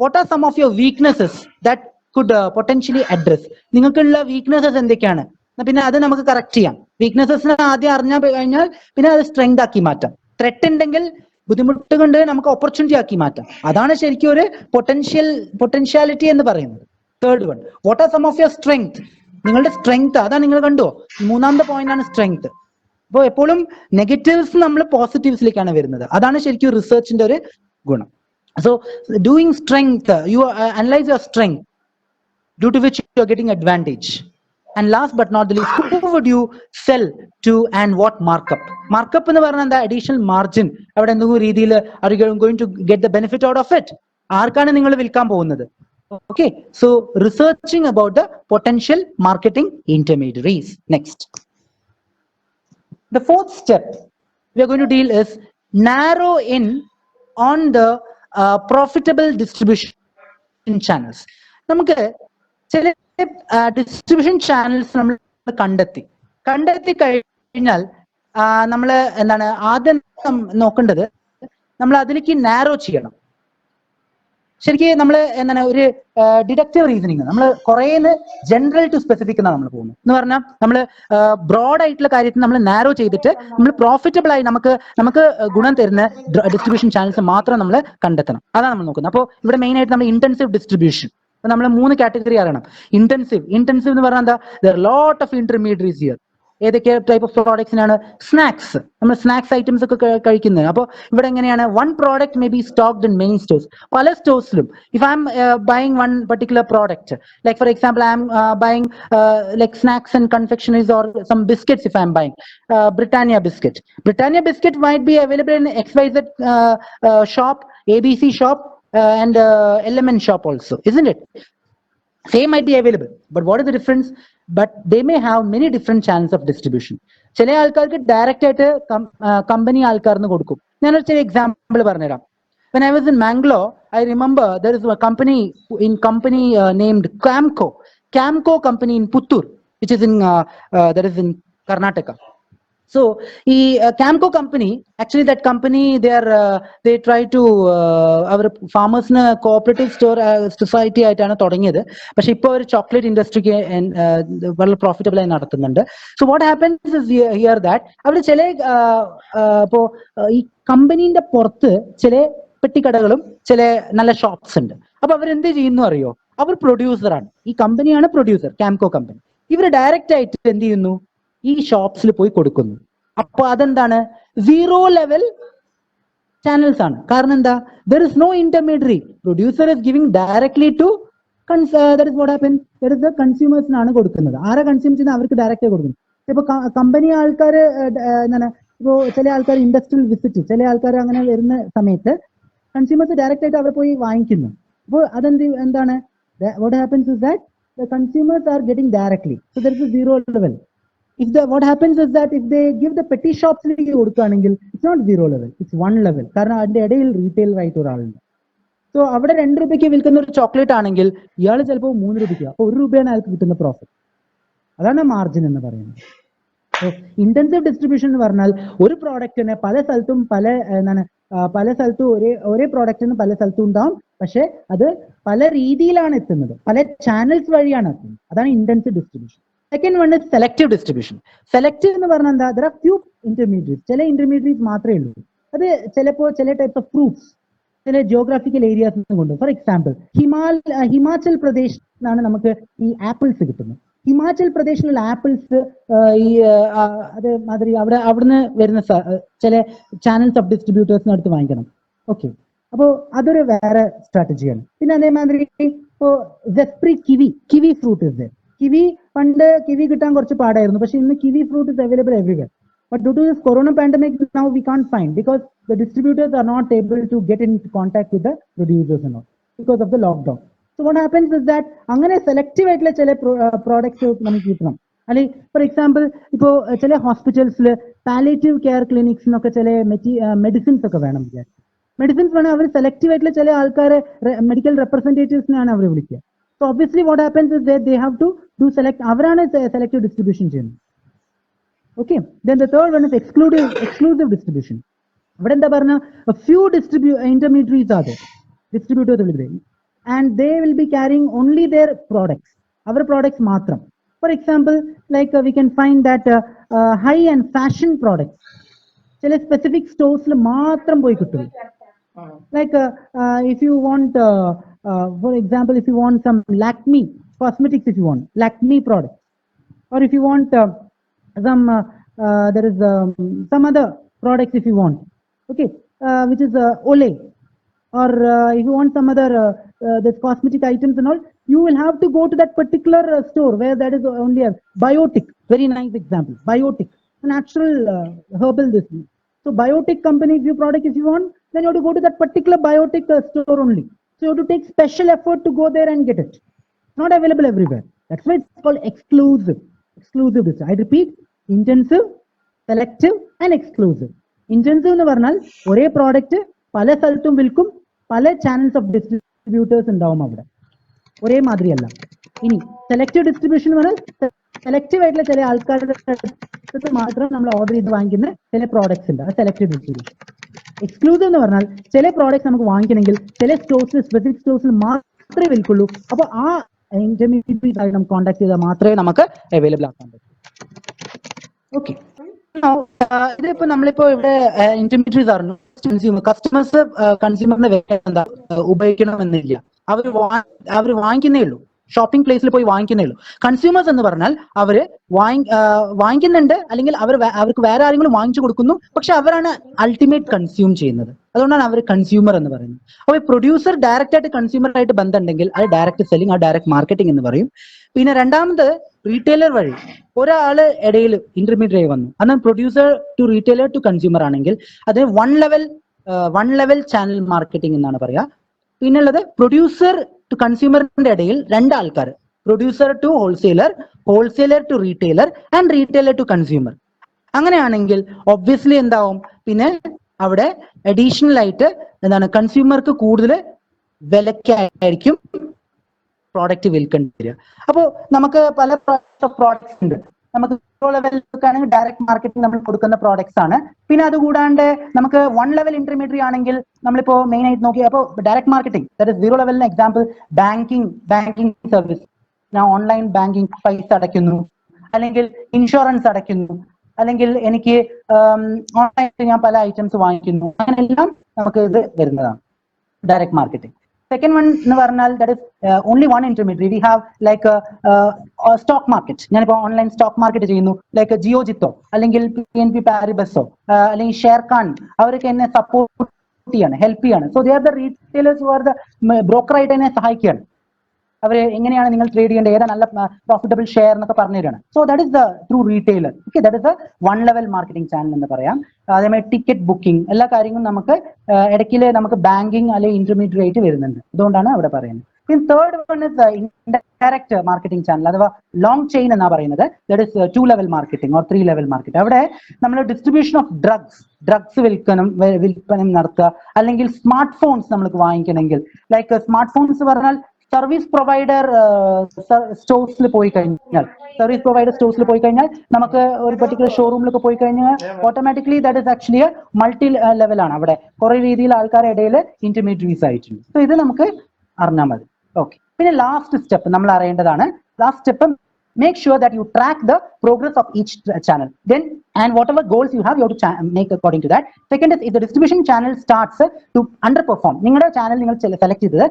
what are some of your weaknesses that could potentially address? നിങ്ങൾക്കുള്ള weaknesses എന്തൊക്കെയാണ്? പിന്നെ അത് നമുക്ക് correct ചെയ്യാം. വീക്ക്നെസ്സസിനെ ആദ്യം അറിഞ്ഞാൽ കഴിഞ്ഞാൽ പിന്നെ അത് സ്ട്രെങ്ത് ആക്കി മാറ്റാം. ത്രെറ്റ് ഉണ്ടെങ്കിൽ ബുദ്ധിമുട്ട് കൊണ്ട് നമുക്ക് ഓപ്പർച്യൂണിറ്റി ആക്കി മാറ്റാം. അതാണ് ശരിക്കും ഒരു പൊട്ടൻഷ്യാലിറ്റി എന്ന് പറയുന്നത്. Third one, what are some of your strength? നിങ്ങളുടെ സ്ട്രെങ്ത് അതാണ്. നിങ്ങൾ കണ്ടോ, 3ാമത്തെ പോയിന്റ് ആണ് സ്ട്രെങ്ത്. അപ്പോൾ എപ്പോഴും നെഗറ്റീവ്സ് നമ്മൾ പോസിറ്റീവ്സിലേക്കാണ് വരുന്നത്. അതാണ് ശരിക്കും റിസർച്ചിന്റെ ഒരു ഗുണം. So doing strength, you analyse your strength due to which you are getting advantage. And last but not the least, who would you sell to and what markup? Markup എന്ന് പറഞ്ഞാൽ എന്താ? Additional margin. അവിടെ എന്തെങ്കിലും രീതിയിൽ are you going to get the benefit out of it? ആർക്കാണ് നിങ്ങൾ വിൽക്കാൻ പോകുന്നത്? Okay, so researching about the potential marketing intermediaries. Next, the fourth step we are going to deal is narrow in on the profitable distribution channels. നമുക്ക് ചില distribution channels നമ്മൾ കണ്ടെത്തി കഴിഞ്ഞാൽ നമ്മൾ എന്താണ് ആദ്യം നോക്കേണ്ടത്, നമ്മൾ അതിലേക്ക് നാരോ ചെയ്യണം. ശരിക്കും നമ്മൾ എന്താണ് ഒരു ഡിഡക്റ്റീവ് റീസണിങ്, നമ്മൾ കുറേന്ന് ജനറൽ ടു സ്പെസിഫിക് എന്നാണ് നമ്മൾ പോകുന്നത്. എന്ന് പറഞ്ഞാൽ നമ്മൾ ബ്രോഡ് ആയിട്ടുള്ള കാര്യത്തിൽ നമ്മൾ നാരോ ചെയ്തിട്ട് നമ്മൾ പ്രോഫിറ്റബിൾ ആയി നമുക്ക് ഗുണം തരുന്ന ഡിസ്ട്രിബ്യൂഷൻ ചാനൽസ് മാത്രം നമ്മൾ കണ്ടെത്തണം. അതാണ് നമ്മൾ നോക്കുന്നത്. അപ്പോൾ ഇവിടെ മെയിൻ ആയിട്ട് നമ്മൾ ഇന്റൻസീവ് ഡിസ്ട്രിബ്യൂഷൻ, നമ്മൾ 3 കാറ്റഗറി അറിയണം. ഇന്റൻസീവ് എന്ന് പറഞ്ഞാൽ എന്താ, there lot of intermediates here. ഏതൊക്കെ ടൈപ്പ് ഓഫ് പ്രോഡക്ട്സിനാണ്? സ്നാക്സ്, നമ്മൾ സ്നാക്സ് ഐറ്റംസ് ഒക്കെ കഴിക്കുന്നത്. അപ്പോൾ ഇവിടെ എങ്ങനെയാണ്, one product may be stocked in main stores, പല സ്റ്റോഴ്സിലും. If I am buying one particular product, like for example I am buying like snacks and confectionaries or some biscuits. If I am buying Britannia biscuit might be available in XYZ shop, ABC shop and LMN shop also, isn't it? Same might be available, but what is the difference? But they may have many different channels of distribution. ചില ആൾക്കാർക്ക് direct ആയിട്ട് company ആൾക്കാർന്ന് കൊടുക്കും. ഞാനൊരു ചില example പറഞ്ഞുതരാം. When I was in Mangalore, I remember there is a company named 𝐃𝐢𝐬𝐬𝐿 company in Puttur, which is in that is in Karnataka. So 𝐃𝐢𝐬𝐬𝐿 company, actually that company they try to our farmers na cooperative store society ആയിട്ടാണ് തുടങ്ങിയത്. പക്ഷെ ഇപ്പോൾ ഒരു chocolate ഇൻഡസ്ട്രിക്ക് വളരെ profitable ആയി നടത്തുന്നുണ്ട്. So what happens is here that അവർ ചില ഇപ്പോൾ ഈ കമ്പനീന്റെ പുറത്ത് ചില പെട്ടിക്കടകളും ചില നല്ല ഷോപ്സ് ഉണ്ട്. അപ്പൊ അവരെന്ത് ചെയ്യുന്നു അറിയോ, അവർ പ്രൊഡ്യൂസറാണ്, ഈ കമ്പനിയാണ് പ്രൊഡ്യൂസർ, 𝐃𝐢𝐬𝐬 കമ്പനി. ഇവർ ഡയറക്റ്റ് ആയിട്ട് എന്ത് ചെയ്യുന്നു, ഈ ഷോപ്സിൽ പോയി കൊടുക്കുന്നു. അപ്പൊ അതെന്താണ്, സീറോ ലെവൽ ചാനൽസ് ആണ്. കാരണം എന്താ, there is no intermediary, producer is giving directly to that is what happen, that is the കൺസ്യൂമേഴ്സിനാണ് കൊടുക്കുന്നത്. ആരെ കൺസ്യൂം ചെയ്യുന്നത്, അവർക്ക് ഡയറക്റ്റ് കൊടുക്കുന്നു. ഇപ്പൊ കമ്പനി ആൾക്കാർ എന്താണ്, ഇപ്പോൾ ചില ആൾക്കാർ ഇൻഡസ്ട്രിയൽ വിസിറ്റ്, ചില ആൾക്കാർ അങ്ങനെ വരുന്ന സമയത്ത് കൺസ്യൂമേഴ്സ് ഡയറക്റ്റ് ആയിട്ട് അവർ പോയി വാങ്ങിക്കുന്നു. അപ്പോൾ എന്താണ്, what happens is that the consumers are getting directly, so there is a zero level. What happens is that if they give the petty shops കൊടുക്കുകയാണെങ്കിൽ it's not zero level, it's one level. കാരണം അതിന്റെ ഇടയിൽ retail ആയിട്ട് ഒരാളുണ്ട്. So അവിടെ 2 രൂപയ്ക്ക് വിൽക്കുന്ന ഒരു ചോക്ലേറ്റ് ആണെങ്കിൽ ഇയാൾ ചിലപ്പോൾ 3 രൂപയ്ക്ക്, അപ്പോൾ 1 രൂപയാണ് അയാൾക്ക് കിട്ടുന്ന പ്രോഫിറ്റ്. അതാണ് മാർജിൻ എന്ന് പറയുന്നത്. ഇന്റൻസീവ് ഡിസ്ട്രിബ്യൂഷൻ എന്ന് പറഞ്ഞാൽ ഒരു പ്രോഡക്റ്റിന് പല സ്ഥലത്തും പല സ്ഥലത്തും ഒരേ പ്രോഡക്റ്റിന് പല സ്ഥലത്തും ഉണ്ടാവും, പക്ഷെ അത് പല രീതിയിലാണ് എത്തുന്നത്, പല ചാനൽസ് വഴിയാണ് എത്തുന്നത്. അതാണ് intensive distribution. Second one is selective distribution. Selective എന്ന് പറഞ്ഞാൽ എന്താ, ദർ ആർ ഫ്യൂ ഇന്റർമീഡിയറ്റ്സ്, ചില ഇന്റർമീഡിയറ്റ്സ് മാത്രമേ ഉള്ളൂ. അത് ചിലപ്പോൾ ചില ടൈപ്സ് ഓഫ് ഫ്രൂട്ട്സ് ചില ജോഗ്രാഫിക്കൽ ഏരിയാസ് കൊണ്ട്, ഫോർ എക്സാമ്പിൾ ഹിമാചൽ പ്രദേശ് എന്നാണ് നമുക്ക് ഈ ആപ്പിൾസ് കിട്ടുന്നത്. ഹിമാചൽ പ്രദേശിലുള്ള ആപ്പിൾസ് അതേമാതിരി അവിടുന്ന് വരുന്ന ചില ചാനൽസ് ഓഫ് ഡിസ്ട്രിബ്യൂട്ടേഴ്സിന് അടുത്ത് വാങ്ങിക്കണം. ഓക്കെ, അപ്പോൾ അതൊരു വേറെ സ്ട്രാറ്റജിയാണ്. പിന്നെ അതേമാതിരി ഇപ്പോൾ ജെസ്പ്രി കിവി ഫ്രൂട്ട് ഇസ് ദെയർ. പണ്ട് കിവി കിട്ടാൻ കുറച്ച് പാടായിരുന്നു, പക്ഷെ ഇന്ന് kiwi fruit is available everywhere. But due to this corona pandemic, now we can't find, because the distributors are not able to get in contact with the producers and all because of the lockdown. So what happens is that അങ്ങനെ selective ആയിട്ടുള്ള ചില products നമുക്ക് കിട്ടണം. അല്ലെങ്കിൽ for example ഇപ്പോൾ ചില ഹോസ്പിറ്റൽസിൽ palliative care ക്ലിനിക്സിനൊക്കെ ചില medicines ഒക്കെ വേണം. മെഡിസിൻസ് വേണം, അവർ സെലക്റ്റീവ് ആയിട്ടുള്ള ചില ആൾക്കാരെ മെഡിക്കൽ റെപ്രസെന്റേറ്റീവ്സിനാണ് അവർ വിളിക്കുക. So obviously what happens is that they have to do select, അവരാണ് സെലക്റ്റീവ് ഡിസ്ട്രിബ്യൂഷൻ ചെയ്യുന്നത്. Okay, then the third one is exclusive distribution. Avada endha parna, a few intermediaries are there, distributors will be there, and they will be carrying only their products, our products matram. For example, like we can find that high and fashion products chile specific stores la matram poi kittu. Like if you want for example, if you want some Lakme cosmetics, if you want Lakme products, or if you want there is some other products if you want, okay, which is Olay, or if you want some other this cosmetic items and all, you will have to go to that particular store where that is only a Biotic. Very nice example, Biotic, a natural herbal this. So Biotic company, if you product if you want, then you have to go to that particular Biotic store only. So you have to take special effort to go there and get it. It's not available everywhere. That's why it's called exclusive distribution. I repeat, intensive, selective and exclusive. Intensive എന്ന് പറഞ്ഞാൽ ഒരേ product പല സ്ഥലത്തും വിൽക്കും, പല channels of distributors ഉണ്ടാവും അവിടെ, ഒരേ മാതിരിയല്ല. ഇനി സെലക്റ്റീവ് ഡിസ്ട്രിബ്യൂഷൻ എന്ന് പറഞ്ഞാൽ സെലക്റ്റീവ് ആയിട്ടുള്ള ചില ആൾക്കാരുടെ മാത്രം നമ്മൾ ഓർഡർ ചെയ്ത് വാങ്ങിക്കുന്ന ചില പ്രോഡക്ട്സ് ഉണ്ട്, അത് സെലക്റ്റീവ് ഡിസ്ട്രിബ്യൂഷൻ. എക്സ്ക്ലൂസീവ് എന്ന് പറഞ്ഞാൽ ചില പ്രോഡക്ട്സ് നമുക്ക് വാങ്ങിക്കണമെങ്കിൽ ചില സ്റ്റോഴ്സിൽ, സ്പെസിഫിക് സ്റ്റോഴ്സിൽ മാത്രമേ വിൽക്കുള്ളൂ. അപ്പോൾ ആ ഇന്റർമീഡിയറ്റ് ആയി നമുക്ക് കോൺടാക്ട് ചെയ്താൽ മാത്രമേ നമുക്ക് അവൈലബിൾ ആക്കാൻ പറ്റൂ. ഓക്കെ, ഇതിപ്പോ നമ്മളിപ്പോ ഇവിടെ ഇന്റർമീഡിയറ്റ് പറഞ്ഞു, കസ്റ്റമേഴ്സ് കൺസ്യൂമറിന് എന്താ ഉപയോഗിക്കണമെന്നില്ല, അവർ വാങ്ങിക്കുന്നേ ഉള്ളൂ, ഷോപ്പിംഗ് പ്ലേസിൽ പോയി വാങ്ങിക്കുന്നേ ഉള്ളൂ. കൺസ്യൂമേഴ്സ് എന്ന് പറഞ്ഞാൽ അവര് വാങ്ങിക്കുന്നുണ്ട്, അല്ലെങ്കിൽ അവർക്ക് വേറെ ആരെങ്കിലും വാങ്ങിച്ചു കൊടുക്കുന്നു, പക്ഷെ അവരാണ് അൾട്ടിമേറ്റ് കൺസ്യൂം ചെയ്യുന്നത്. അതുകൊണ്ടാണ് അവർ കൺസ്യൂമർ എന്ന് പറയുന്നത്. അപ്പോൾ പ്രൊഡ്യൂസർ ഡയറക്റ്റ് ആയിട്ട് കൺസ്യൂമർ ആയിട്ട് ബന്ധമുണ്ടെങ്കിൽ അത് ഡയറക്റ്റ് സെല്ലിംഗ്, അത് ഡയറക്റ്റ് മാർക്കറ്റിംഗ് എന്ന് പറയും. പിന്നെ രണ്ടാമത് റീറ്റെയിലർ വഴി ഒരാള് ഇടയിൽ ഇന്റർമീഡിയറ്റ് വന്നു, എന്നാൽ producer to retailer to consumer ആണെങ്കിൽ അത് വൺ ലെവൽ ചാനൽ മാർക്കറ്റിംഗ് എന്നാണ് പറയാ. പിന്നുള്ളത് പ്രൊഡ്യൂസർ ടു കൺസ്യൂമറിന്റെ ഇടയിൽ രണ്ടാൾക്കാർ, producer to wholesaler, wholesaler to retailer and retailer to consumer. അങ്ങനെയാണെങ്കിൽ ഒബ്വിയസ്ലി എന്താവും, പിന്നെ അവിടെ അഡീഷണൽ ആയിട്ട് എന്താണ് കൺസ്യൂമർക്ക് കൂടുതൽ വിലക്കായിരിക്കും പ്രോഡക്റ്റ് വിൽക്കേണ്ടി വരിക. അപ്പോൾ നമുക്ക് പല പ്രോഡക്ട്സ് ഉണ്ട്. നമുക്ക് ലെവലിലേക്കാണെങ്കിൽ ഡയറക്റ്റ് മാർക്കറ്റിംഗ് നമ്മൾ കൊടുക്കുന്ന പ്രോഡക്ട്സ് ആണ്. പിന്നെ അതുകൂടാണ്ട് നമുക്ക് വൺ ലെവൽ ഇന്റർമീഡിയറ്റ് ആണെങ്കിൽ നമ്മളിപ്പോ മെയിൻ ആയിട്ട് നോക്കിയാൽ അപ്പോൾ direct marketing, that is zero ലെവലിന് എക്സാമ്പിൾ ബാങ്കിങ് സർവീസ്. ഞാൻ ഓൺലൈൻ ബാങ്കിങ് പൈസ അടയ്ക്കുന്നു, അല്ലെങ്കിൽ ഇൻഷുറൻസ് അടയ്ക്കുന്നു, അല്ലെങ്കിൽ എനിക്ക് ഓൺലൈനിൽ ഞാൻ പല ഐറ്റംസ് വാങ്ങിക്കുന്നു, അങ്ങനെയെല്ലാം നമുക്ക് ഇത് വരുന്നതാണ് ഡയറക്റ്റ് മാർക്കറ്റിംഗ്. Second one എന്ന് പറഞ്ഞാൽ that is only one intermediary. We have like stock market. ഞാനിപ്പോ ഓൺലൈൻ സ്റ്റോക്ക് മാർക്കറ്റ് ചെയ്യുന്നു, ലൈക്ക് ജിയോജിത്തോ അല്ലെങ്കിൽ PNB പാരിബസോ അല്ലെങ്കിൽ ഷെയർഖാൻ, അവരൊക്കെ എന്നെ സപ്പോർട്ട് ചെയ്യാണ്, ഹെൽപ്പ് ചെയ്യാണ്. So they are the retailers who are the ബ്രോക്കറായിട്ട് എന്നെ സഹായിക്കുകയാണ്. അവർ എങ്ങനെയാണ് നിങ്ങൾ ട്രേഡ് ചെയ്യേണ്ടത്, ഏതാ നല്ല പ്രോഫിറ്റബിൾ ഷെയർ എന്നൊക്കെ പറഞ്ഞു തരാണ്. So that is the through retailer. Okay, that is the one level marketing channel എന്ന് പറയാം. അതേമാതിരി ടിക്കറ്റ് ബുക്കിംഗ്, എല്ലാ കാര്യങ്ങളും നമുക്ക് ഇടയ്ക്കില് നമുക്ക് ബാങ്കിങ് അല്ലെങ്കിൽ ഇന്റർമീഡിയറ്റ് വരുന്നുണ്ട്. അതുകൊണ്ടാണ് അവിടെ പറയുന്നത്. പിന്നെ third one is indirect marketing channel, അഥവാ ലോങ് ചെയിൻ എന്നാ പറയുന്നത്. That is 2 level marketing or 3 level market. അവിടെ നമ്മൾ ഡിസ്ട്രിബ്യൂഷൻ ഓഫ് ഡ്രഗ്സ് വിൽപ്പന നടത്തുക, അല്ലെങ്കിൽ സ്മാർട്ട് ഫോൺസ് നമ്മൾക്ക് വാങ്ങിക്കണമെങ്കിൽ, ലൈക്ക് സ്മാർട്ട് ഫോൺസ് പറഞ്ഞാൽ സർവീസ് പ്രൊവൈഡർ സ്റ്റോഴ്സിൽ പോയി കഴിഞ്ഞാൽ നമുക്ക് ഒരു പെർട്ടിക്കുലർ ഷോറൂമിലൊക്കെ പോയി കഴിഞ്ഞാൽ automatically that is actually multi ലെവലാണ്. അവിടെ കുറെ രീതിയിൽ ആൾക്കാരുടെ ഇടയിൽ ഇന്റർമീഡിയറ്റ്സ് ആയിട്ടുണ്ട്. സോ ഇത് നമുക്ക് അറിഞ്ഞാൽ മതി. ഓക്കെ, പിന്നെ ലാസ്റ്റ് സ്റ്റെപ്പ് നമ്മൾ അറിയേണ്ടതാണ്. Last step, make sure that you track the progress of each channel, then and whatever goals you have make according to that. Second is, if the distribution channel starts to underperform, നിങ്ങളുടെ channel നിങ്ങൾ select ചെയ്തത്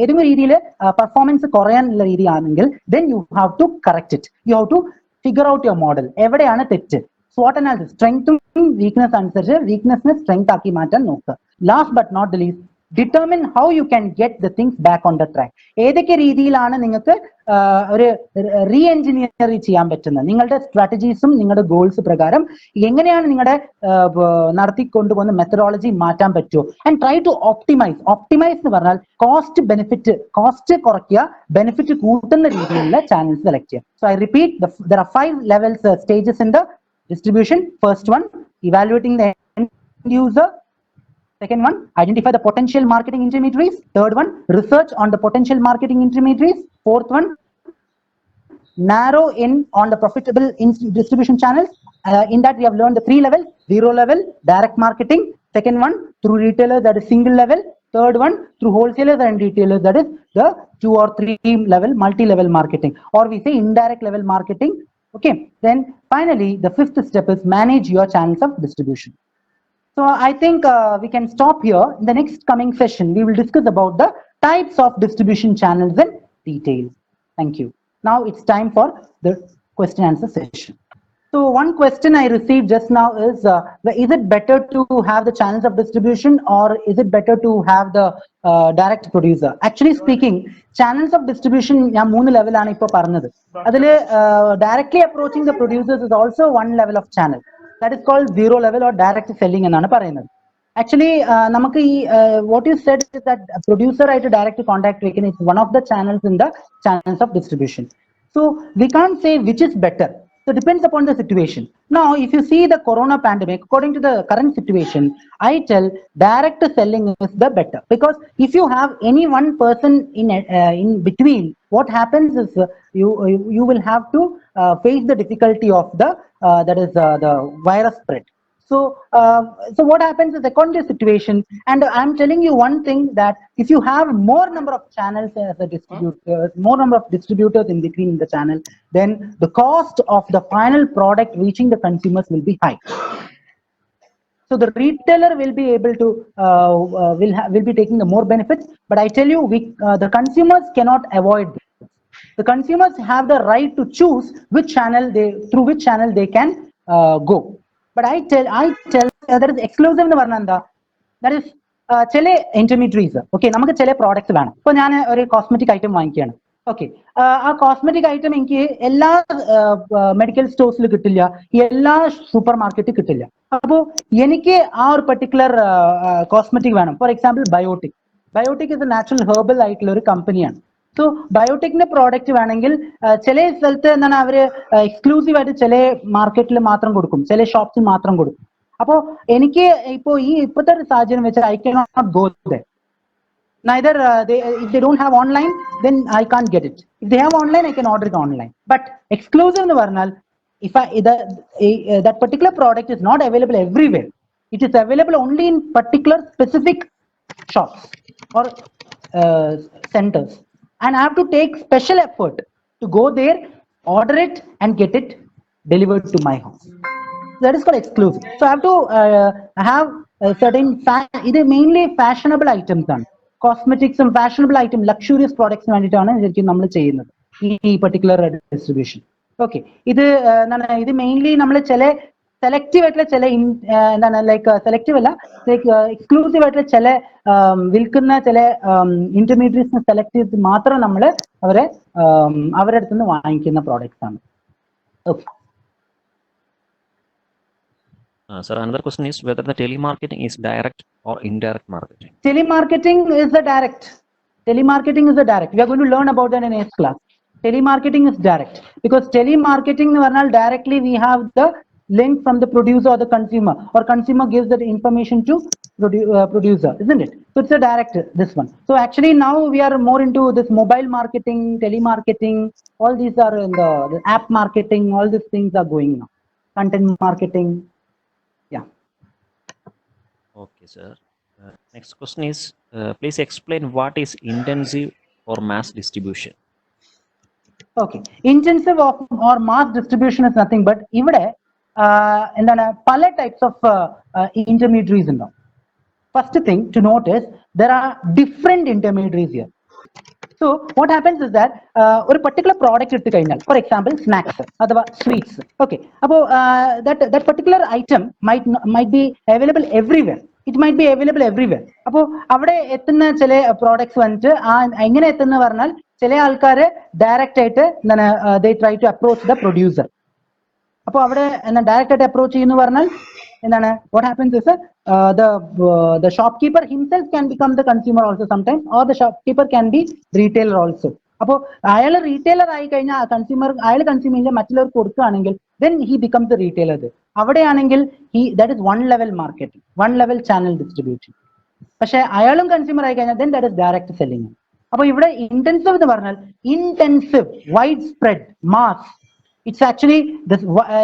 ഏതെങ്കിലും രീതിയിൽ performance കുറയാനുള്ള രീതിയാണെങ്കിൽ, then you have to correct it. You have to figure out your model. എവിടെയാണ് തെറ്റ്? SWOT analysis, സ്ട്രെങ്ത്തും weakness അനുസരിച്ച് വീക്ക്നെസ്സിനെ strength ആക്കി മാറ്റാൻ നോക്കുക. Last but not the least, determine how you can get the things back on the track. ഏതൊക്കെ രീതിയിലാണ് നിങ്ങൾക്ക് ഒരു റീ എഞ്ചിനീയർ ചെയ്യാൻ പറ്റുന്നത്, നിങ്ങളുടെ സ്ട്രാറ്റജീസും നിങ്ങളുടെ ഗോൾസ് പ്രകാരം എങ്ങനെയാണ് നിങ്ങളുടെ നടത്തിക്കൊണ്ടുപോകുന്ന മെത്തഡോളജി മാറ്റാൻ പറ്റുമോ. ആൻഡ് ട്രൈ ടു ഒപ്റ്റിമൈസ് എന്ന് പറഞ്ഞാൽ കോസ്റ്റ് കുറയ്ക്കുക, ബെനിഫിറ്റ് കൂട്ടുന്ന രീതിയിലുള്ള ചാനൽസ് സെലക്ട് ചെയ്യുക. So I repeat, there are 5 levels stages in the distribution. First one, evaluating the end user. Second one, identify the potential marketing intermediaries. Third one, research on the potential marketing intermediaries. Fourth one, narrow in on the profitable distribution channels. In that we have learned the 3 levels: zero level, direct marketing. Second one, through retailers, that is single level. Third one, through wholesalers and retailers, that is the 2 or 3 level, multi-level marketing, or we say indirect level marketing. Okay. Then finally, the 5th step is manage your channels of distribution. So I think we can stop here. In the next coming session, we will discuss about the types of distribution channels in detail. Thank you. Now it's time for the question answer session. So one question I received just now is it better to have the channels of distribution, or is it better to have the direct producer? Actually speaking, channels of distribution ഞാൻ 3 ലെവലാണ് ഇപ്പോൾ പറഞ്ഞത്. അതിൽ directly approaching the producers is also one level of channel. That is called zero level or direct selling എന്നാണ് പറയുന്നത്. Actually നമുക്ക് ഈ what you said is that producer ആയിട്ട് direct contact വെക്കുന്ന is one of the channels in the channels of distribution. So we can't say which is better. So it depends upon the situation. Now, if you see the corona pandemic, according to the current situation, I tell direct selling is the better, because if you have any one person in between, what happens is you will have to face the difficulty of the the virus spread. So what happens is, according to the situation, and I'm telling you one thing, that if you have more number of channels as a distributor, more number of distributors in between the channel, then the cost of the final product reaching the consumers will be high. So the retailer will be able to will be taking the more benefits. But I tell you, the consumers cannot avoid this. The consumers have the right to choose which channel through which channel they can go. But I tell that is exclusive എന്ന് പറഞ്ഞാൽ എന്താ, that is ചില intermediaries. Okay, നമുക്ക് ചില products വേണം. ഇപ്പൊ ഞാൻ ഒരു കോസ്മെറ്റിക് ഐറ്റം വാങ്ങിക്കുകയാണ്. ഓക്കെ, ആ കോസ്മെറ്റിക് ഐറ്റം എനിക്ക് എല്ലാ മെഡിക്കൽ സ്റ്റോഴ്സിൽ കിട്ടില്ല, എല്ലാ സൂപ്പർ മാർക്കറ്റിൽ കിട്ടില്ല. അപ്പോൾ എനിക്ക് ആ ഒരു പെർട്ടിക്കുലർ കോസ്മെറ്റിക് വേണം. For example Biotique. Biotique is a natural herbal ആയിട്ടുള്ള ഒരു കമ്പനിയാണ്. സോ ബയോടെക്കിന്റെ പ്രോഡക്റ്റ് വേണമെങ്കിൽ ചില സ്ഥലത്ത് എന്താണ് അവര് എക്സ്ക്ലൂസീവ് ആയിട്ട് ചില മാർക്കറ്റിൽ മാത്രം കൊടുക്കും, ചില ഷോപ്സിൽ മാത്രം കൊടുക്കും. അപ്പോ എനിക്ക് ഇപ്പോ ഇപ്പോഴത്തെ ഒരു സാഹചര്യം വെച്ചാൽ I cannot go there. Neither if they don't have online, then I can't get it. If they have online, I can order it online. But exclusive എന്ന് പറഞ്ഞാൽ, if that particular product is not available everywhere, it is available only in particular specific shops or centers, and I have to take special effort to go there, order it, and get it delivered to my house. That is called exclusive. So I have to have certain ഇത് mainly fashionable items ആണ്. കോസ്മെറ്റിക്സും fashionable item, luxurious പ്രോഡക്ട്സിന് വേണ്ടിയിട്ടാണ് ശരിക്കും നമ്മൾ ചെയ്യുന്നത് ഈ particular distribution. Okay, ഇത് ഇത് mainly നമ്മൾ ചില സെലക്റ്റീവ് ആയിട്ടുള്ള ചില എന്താണ് ലൈക്ക് സെലക്റ്റീവ് അല്ല, ലൈക്ക് എക്സ്ക്ലൂസീവ് ആയിട്ടുള്ള ചില വിൽക്കുന്ന ചില ഇന്റർമീഡിയറ്റ്സിനെ സെലക്ട് ചെയ്ത് മാത്രം നമ്മൾ അവരുടെ അടുത്ത് നിന്ന് വാങ്ങിക്കുന്ന പ്രോഡക്ട്സ് ആണ്. Okay. Sir, another question is whether the telemarketing is direct or indirect marketing. Telemarketing is the direct. Telemarketing is the direct. We are going to learn about that in next class. Telemarketing is direct, because telemarketing directly we have the link from the producer or the consumer, or consumer gives that information to producer, isn't it? So it's a direct, this one. So actually now we are more into this mobile marketing, telemarketing, all these are in the app marketing, all these things are going now. Content marketing. Yeah. Okay, sir. Next question is, please explain what is intensive or mass distribution. Okay, intensive or mass distribution is nothing but ഇവിടെ എന്താണ് പല types of intermediaries ഉണ്ടാവും. First thing to notice, there are different intermediaries here. So what happens is that ഒരു particular product എടുത്തു കഴിഞ്ഞാൽ, for example snacks അഥവാ sweets. Okay, അപ്പോൾ that particular item might be available everywhere. It might be available everywhere. അപ്പോൾ അവിടെ എത്തുന്ന ചില products വന്നിട്ട് എങ്ങനെ എത്തുന്ന പറഞ്ഞാൽ, ചില ആൾക്കാര് ഡയറക്റ്റ് ആയിട്ട് എന്താണ് they try to approach the producer. അപ്പോൾ അവിടെ എന്താ ഡയറക്റ്റ് ആയിട്ട് അപ്രോച്ച് ചെയ്യുന്നു പറഞ്ഞാൽ എന്താണ്, what happens is the shopkeeper himself can become the consumer also sometimes, or the shopkeeper can be retailer also. അപ്പോൾ അയാൾ റീറ്റെയിലർ ആയി കഴിഞ്ഞാൽ അയാൾ കൺസ്യൂം ചെയ്യുന്ന മറ്റുള്ളവർക്ക് കൊടുക്കുകയാണെങ്കിൽ then he becomes the retailer. അവിടെയാണെങ്കിൽ that is one level marketing, one level channel distribution. പക്ഷെ അയാളും കൺസ്യൂമർ ആയി കഴിഞ്ഞാൽ then that is direct selling. അപ്പോൾ ഇവിടെ ഇന്റൻസീവ് എന്ന് പറഞ്ഞാൽ intensive, widespread, mass. It's actually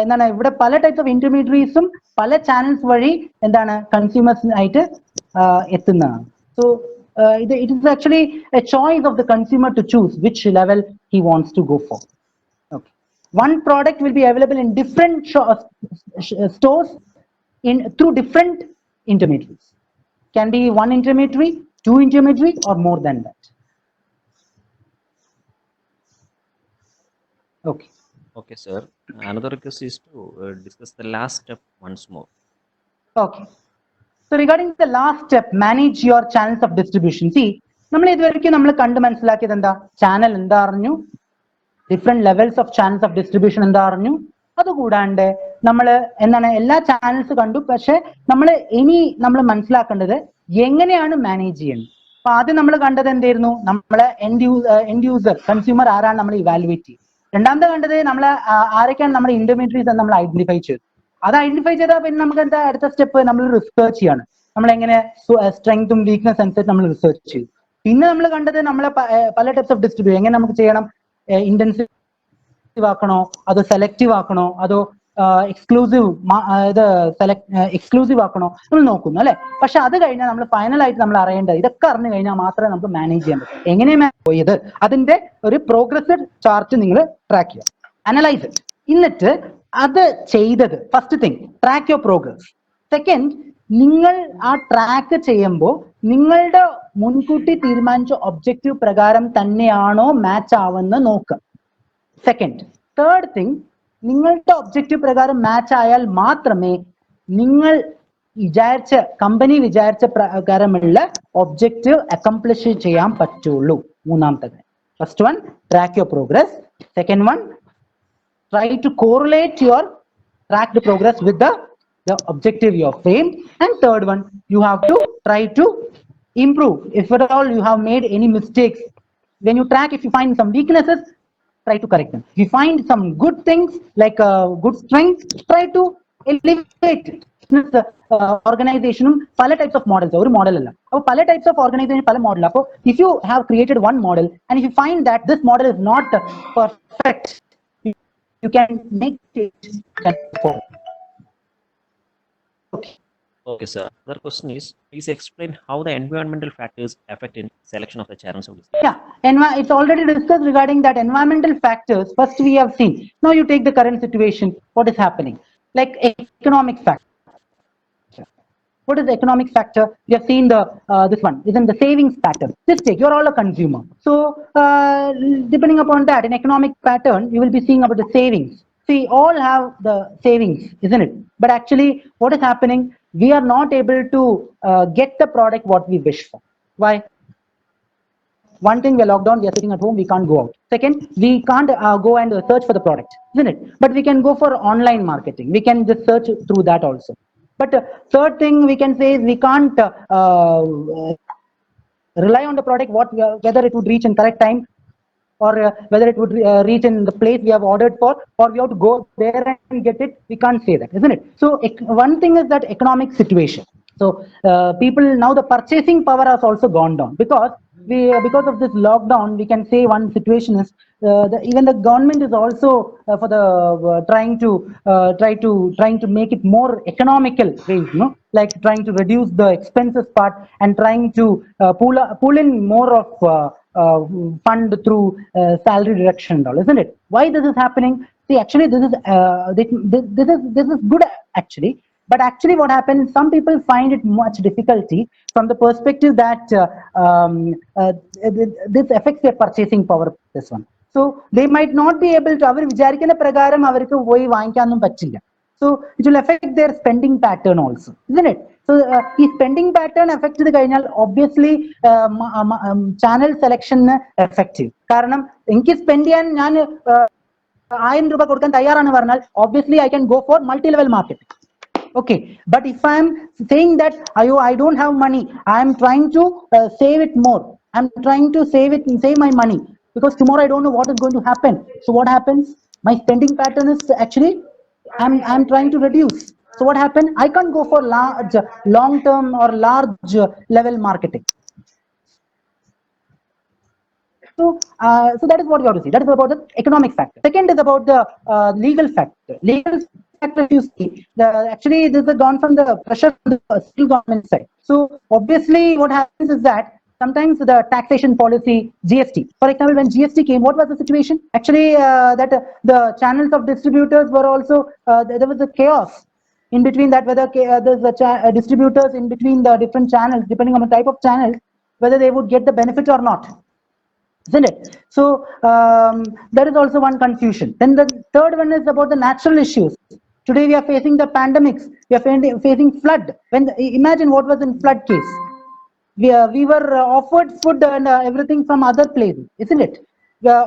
എന്താണ് ഇവിടെ പല ടൈപ്സ് ഓഫ് ഇന്റർമീഡിയറീസും പല ചാനൽസ് വഴി എന്താണ് കൺസ്യൂമേഴ്സ് ആയിട്ട് എത്തുന്നതാണ്. So it is actually a choice of the consumer to choose which level he wants to go for. Okay, one product will be available in different stores through different intermediaries. Can be one intermediary, two intermediary, or more than that. Okay. Okay, sir. Another request is to discuss the last step once more. Okay. So regarding the last step, manage your channels of distribution. See, നമ്മൾ ഇതുവരെയ്ക്കും നമ്മൾ കണ്ട് മനസ്സിലാക്കിയത് എന്താ, channel എന്താ അറിഞ്ഞു, different levels of channels of distribution എന്താ അറിഞ്ഞു. അതുകൂടാണ്ട് നമ്മൾ എന്താണ് എല്ലാ ചാനൽസ് കണ്ടു. പക്ഷെ നമ്മൾ മനസ്സിലാക്കേണ്ടത് എങ്ങനെയാണ് മാനേജ് ചെയ്യുന്നത്. അപ്പൊ ആദ്യം നമ്മൾ കണ്ടത് എന്തായിരുന്നു, നമ്മളെ എൻഡ് യൂസർ കൺസ്യൂമർ ആരാണ് നമ്മൾ ഇവാലുവേറ്റ് ചെയ്യും. രണ്ടാമത്തെ കണ്ടത് നമ്മൾ ആരൊക്കെയാണ് നമ്മുടെ ഇന്റർമീഡിയറ്റ്സ് എന്ന് നമ്മൾ ഐഡന്റിഫൈ ചെയ്തു. അത് ഐഡന്റിഫൈ ചെയ്താൽ പിന്നെ നമുക്ക് എന്താ അടുത്ത സ്റ്റെപ്പ്, നമ്മൾ റിസർച്ച് ചെയ്യാണ്. നമ്മൾ എങ്ങനെ സ്ട്രെങ്തും വീക്ക്നെസ് അനുസരിച്ച് നമ്മൾ റിസർച്ച് ചെയ്തു. പിന്നെ നമ്മൾ കണ്ടത് നമ്മളെ പല ടൈപ്സ് ഓഫ് ഡിസ്ട്രിബ്യൂഷൻ എങ്ങനെ നമുക്ക് ചെയ്യണം, ഇന്റൻസീവ് ആക്കണോ അതോ സെലക്റ്റീവ് ആക്കണോ അതോ എക്സ്ക്ലൂസീവ് എക്സ്ക്ലൂസീവ് ആക്കണോ നമ്മൾ നോക്കുന്നു അല്ലെ. പക്ഷെ അത് കഴിഞ്ഞാൽ നമ്മൾ ഫൈനലായിട്ട് നമ്മൾ അറിയേണ്ടത് ഇതൊക്കെ അറിഞ്ഞു കഴിഞ്ഞാൽ മാത്രമേ നമുക്ക് മാനേജ് ചെയ്യാൻ പറ്റൂ. എങ്ങനെയാണ് പോയത് അതിന്റെ ഒരു പ്രോഗ്രസ് ചാർട്ട് നിങ്ങൾ ട്രാക്ക് ചെയ്യുക, അനലൈസ് ഇറ്റ്. എന്നിട്ട് അത് ചെയ്തത് first thing track your progress. Second, നിങ്ങൾ ആ ട്രാക്ക് ചെയ്യുമ്പോൾ നിങ്ങളുടെ മുൻകൂട്ടി തീരുമാനിച്ച ഒബ്ജക്റ്റീവ് പ്രകാരം തന്നെയാണോ മാച്ച് ആവുന്നത് നോക്കുക. സെക്കൻഡ്. തേർഡ് തിങ്, നിങ്ങളുടെ ഒബ്ജക്റ്റീവ് പ്രകാരം മാച്ച് ആയാൽ മാത്രമേ നിങ്ങൾ വിചാരിച്ച കമ്പനി വിചാരിച്ച പ്രകാരമുള്ള ഒബ്ജക്റ്റീവ് അക്കംപ്ലിഷ് ചെയ്യാൻ പറ്റുള്ളൂ. മൂന്നാമത്തെ കാര്യം, first one track your progress, second one try to correlate your tracked progress with the objective you have framed, and third one, you have to try to improve. If at all you have made any mistakes when you track, if you find some weaknesses, try to correct them. If you find some good things like good strengths, try to elevate it. Organization പല types of models, ഒരു model അല്ല. അപ്പോൾ പല types of organization പല model. അപ്പോൾ if you have created one model and if you find that this model is not perfect, you can make change. Okay, sir. Another question is, please explain how the environmental factors affect in selection of the channels of distribution. Yeah, it's already discussed regarding that environmental factors. First we have seen. Now you take the current situation, what is happening? Like economic factor. What is the economic factor? We have seen the this one is in the savings pattern. Just take, you're all a consumer. So depending upon that, in economic pattern, you will be seeing about the savings. See, all have the savings, isn't it? But actually, what is happening? We are not able to get the product what we wish for. Why? One thing, we are locked down, we are sitting at home, we can't go out. Second, we can't go and search for the product, isn't it? But we can go for online marketing. We can just search through that also. But third thing we can say is we can't rely on the product, whether it would reach in correct time, or whether it would reach in the place we have ordered for, or we have to go there and get it. We can't say that, isn't it? So one thing is that economic situation. So people, now the purchasing power has also gone down because of this lockdown. We can say one situation is even the government is also for the trying to make it more economical ways, like trying to reduce the expenses part and trying to pull in more of fund through salary reduction and all, isn't it? Why this is happening? See, actually this is good actually. But actually what happens, some people find it much difficulty from the perspective that this affects their purchasing power, this one. So they might not be able to, അവർ വിചാരിക്കുന്ന പ്രകാരം അവർക്ക് പോയി വാങ്ങിക്കാനൊന്നും പറ്റില്ല. So it will affect their spending pattern also, isn't it? So ഈ spending pattern affect ചെയ്ത് കഴിഞ്ഞാൽ obviously channel selection affect ചെയ്യും. കാരണം എനിക്ക് സ്പെൻഡ് ചെയ്യാൻ ഞാൻ 1000 രൂപ കൊടുക്കാൻ തയ്യാറാണ് പറഞ്ഞാൽ obviously I can go for multi-level marketing. Okay, but if I am saying that I don't have money, I am trying to save it more. I am trying to save my money because tomorrow I don't know what is going to happen. So what happens? My spending pattern is actually I'm trying to reduce. So what happened? I can't go for large, long-term or large level marketing. So that is what we have to see. That is about the economic factor. Second is about the legal factor. Legal factor, you see, actually this has gone from the pressure from the central government side. So obviously what happens is that sometimes the taxation policy, GST, for example, when GST came, what was the situation? Actually that the channels of distributors were also, there was a chaos in between that, whether there's distributors in between the different channels, depending on the type of channels, whether they would get the benefit or not, isn't it? So there is also one confusion. Then the third one is about the natural issues. Today we are facing the pandemics, we are facing flood. Imagine what was in flood case. We were offered food and everything from other places, isn't it?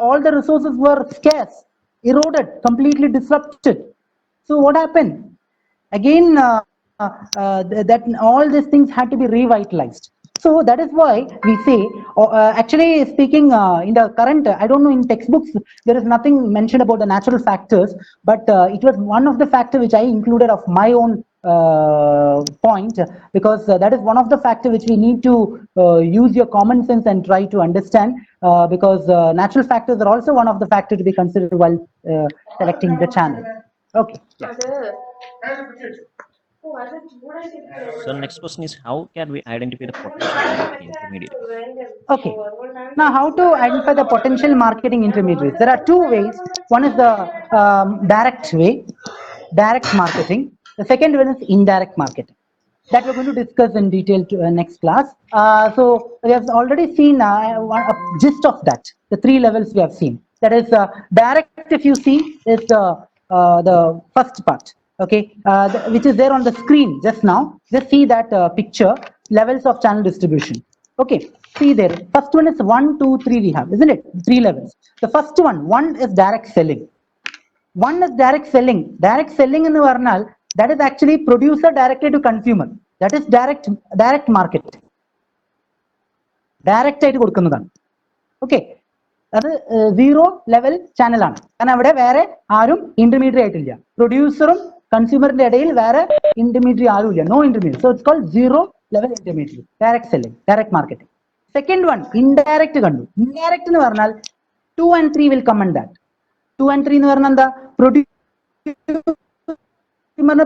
All the resources were scarce, eroded, completely disrupted. So what happened? Again, that all these things had to be revitalized. So that is why we say, actually speaking, in the current, I don't know, in textbooks there is nothing mentioned about the natural factors, but it was one of the factors which I included of my own point, because that is one of the factors which we need to use your common sense and try to understand, because natural factors are also one of the factors to be considered while selecting the channel. Okay. Yeah. So next question is, how can we identify the potential marketing intermediaries? Okay. Now, how to identify the potential marketing intermediaries? There are two ways. One is the direct way, direct marketing. The second one is indirect marketing. That we're going to discuss in detail to next class. So we have already seen a gist of that. The three levels we have seen. That is direct. If you see, is the first part. Okay, which is there on the screen just now. Just see that picture. Levels of channel distribution. Okay, see there. First one is 1, 2, 3. We have, isn't it? 3 levels. The first one is direct selling. One is direct selling. Direct selling in the varnal, that is actually producer directly to consumer. That is direct market. Direct ആയിട്ട് കൊടുക്കുന്നതാണ്. Okay, അത് zero level ചാനലാണ്. കാരണം അവിടെ വേറെ ആരും intermediate ആയിട്ടില്ല. പ്രൊഡ്യൂസറും കൺസ്യൂമറിന്റെ ഇടയിൽ വേറെ ഇന്റർമീഡിയറ്റ് ആരും ഇല്ല. No intermediate. So it's called zero level intermediate. Direct selling, direct marketing. Second one indirect കണ്ടു. ഇൻഡയറക്റ്റ് എന്ന് പറഞ്ഞാൽ 2 and 3 will come in that. 2 and 3 എന്ന് പറഞ്ഞാൽ എന്താ? പ്രൊഡ്യൂസർ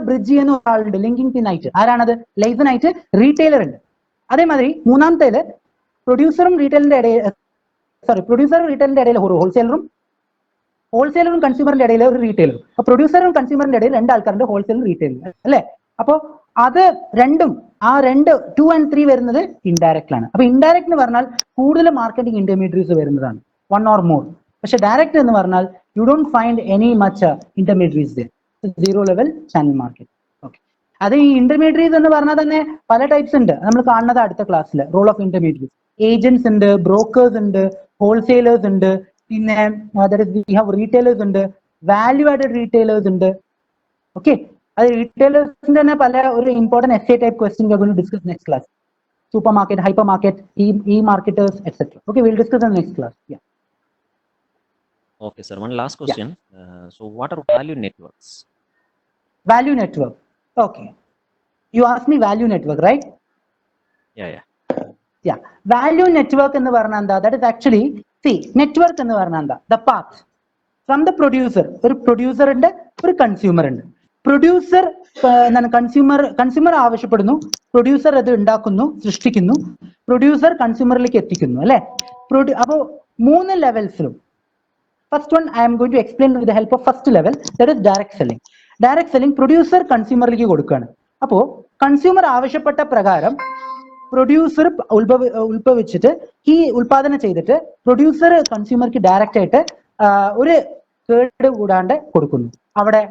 ബ്രിഡ്ജ് ചെയ്യുന്ന ആളുണ്ട്, ലിങ്കിങ് പിൻ ആയിട്ട്. ആരാണത്? ലൈസൺ ആയിട്ട് റീറ്റെയിലർ ഉണ്ട്. അതേമാതിരി മൂന്നാമത്തേല് പ്രൊഡ്യൂസറും റീറ്റെയിലിന്റെ ഇടയിൽ, പ്രൊഡ്യൂസറും റീറ്റെയിലിന്റെ ഇടയിൽ ഒരു ഹോൾസെയിലറും കൺസ്യൂമറിന്റെ ഇടയിൽ ഒരു റീറ്റെയിലറും. അപ്പൊ പ്രൊഡ്യൂസറും കൺസ്യൂമറിന്റെ ഇടയിൽ രണ്ടാൾക്കാരുണ്ട്, ഹോൾസെയിലും റീറ്റെയിലും, അല്ലെ? അപ്പൊ അത് രണ്ടും, ആ രണ്ട് 2 and 3 വരുന്നത് ഇൻഡയറക്റ്റിലാണ്. അപ്പൊ ഇൻഡയറക്റ്റ് എന്ന് പറഞ്ഞാൽ കൂടുതൽ മാർക്കറ്റിംഗ് ഇന്റർമീഡിയറ്റ്സ് വരുന്നതാണ്, 1 or more. പക്ഷെ ഡയറക്റ്റ് എന്ന് പറഞ്ഞാൽ you don't find any much intermediates there. Zero level channel market. Okay, അത് ഈ ഇന്റർമീഡിയറ്റ്സ് എന്ന് പറഞ്ഞാൽ തന്നെ പല ടൈപ്സ് ഉണ്ട്. നമ്മൾ കാണുന്നത് അടുത്ത ക്ലാസ്സിൽ. റോൾ ഓഫ് ഇന്റർമീഡിയറ്റ്സ്, ഏജന്റ്സ് ഉണ്ട്, ബ്രോക്കേഴ്സ് ഉണ്ട്, ഹോൾസെയിലേഴ്സ് ഉണ്ട്, പിന്നെ വി ഹാവ് റീറ്റെയിലേഴ്സ് ഉണ്ട്, വാല്യൂ ആഡഡ് റീറ്റെയിലേഴ്സ് ഉണ്ട്. ഓക്കെ, അത് റീറ്റെയിലേഴ്സിന്റെ തന്നെ പല ഒരു important essay type question we are going to discuss next class. Super market, hyper market, e marketers, etcetera. Okay, will discuss in next class. Yeah. Okay, sir. One last question. So what are value networks? Value network. Okay. You asked me value network, right? Yeah. Yeah. Value network in the Varnanda, that is actually, see, network in the Varnanda, the path from the producer and a consumer. Producer consumer ആവശ്യപ്പെടുന്നു, producer അത് ഉണ്ടാക്കുന്നു, സൃഷ്ടിക്കുന്നു, producer കൺസ്യൂമറിലേക്ക് എത്തിക്കുന്നു, അല്ലെ? അപ്പോ 3 ലെവൽസിലും first one I am going to explain with the help of first level, that is direct selling. Direct selling, producer കൺസ്യൂമറിലേക്ക് കൊടുക്കുകയാണ്. അപ്പോ consumer ആവശ്യപ്പെട്ട പ്രകാരം പ്രൊഡ്യൂസർ ഉത്ഭവിച്ചിട്ട് ഈ ഉൽപാദനം ചെയ്തിട്ട് പ്രൊഡ്യൂസർ കൺസ്യൂമർക്ക് ഡയറക്റ്റ് ആയിട്ട് ഒരു കേട് കൂടാണ്ട് കൊടുക്കുന്നു. അവിടെ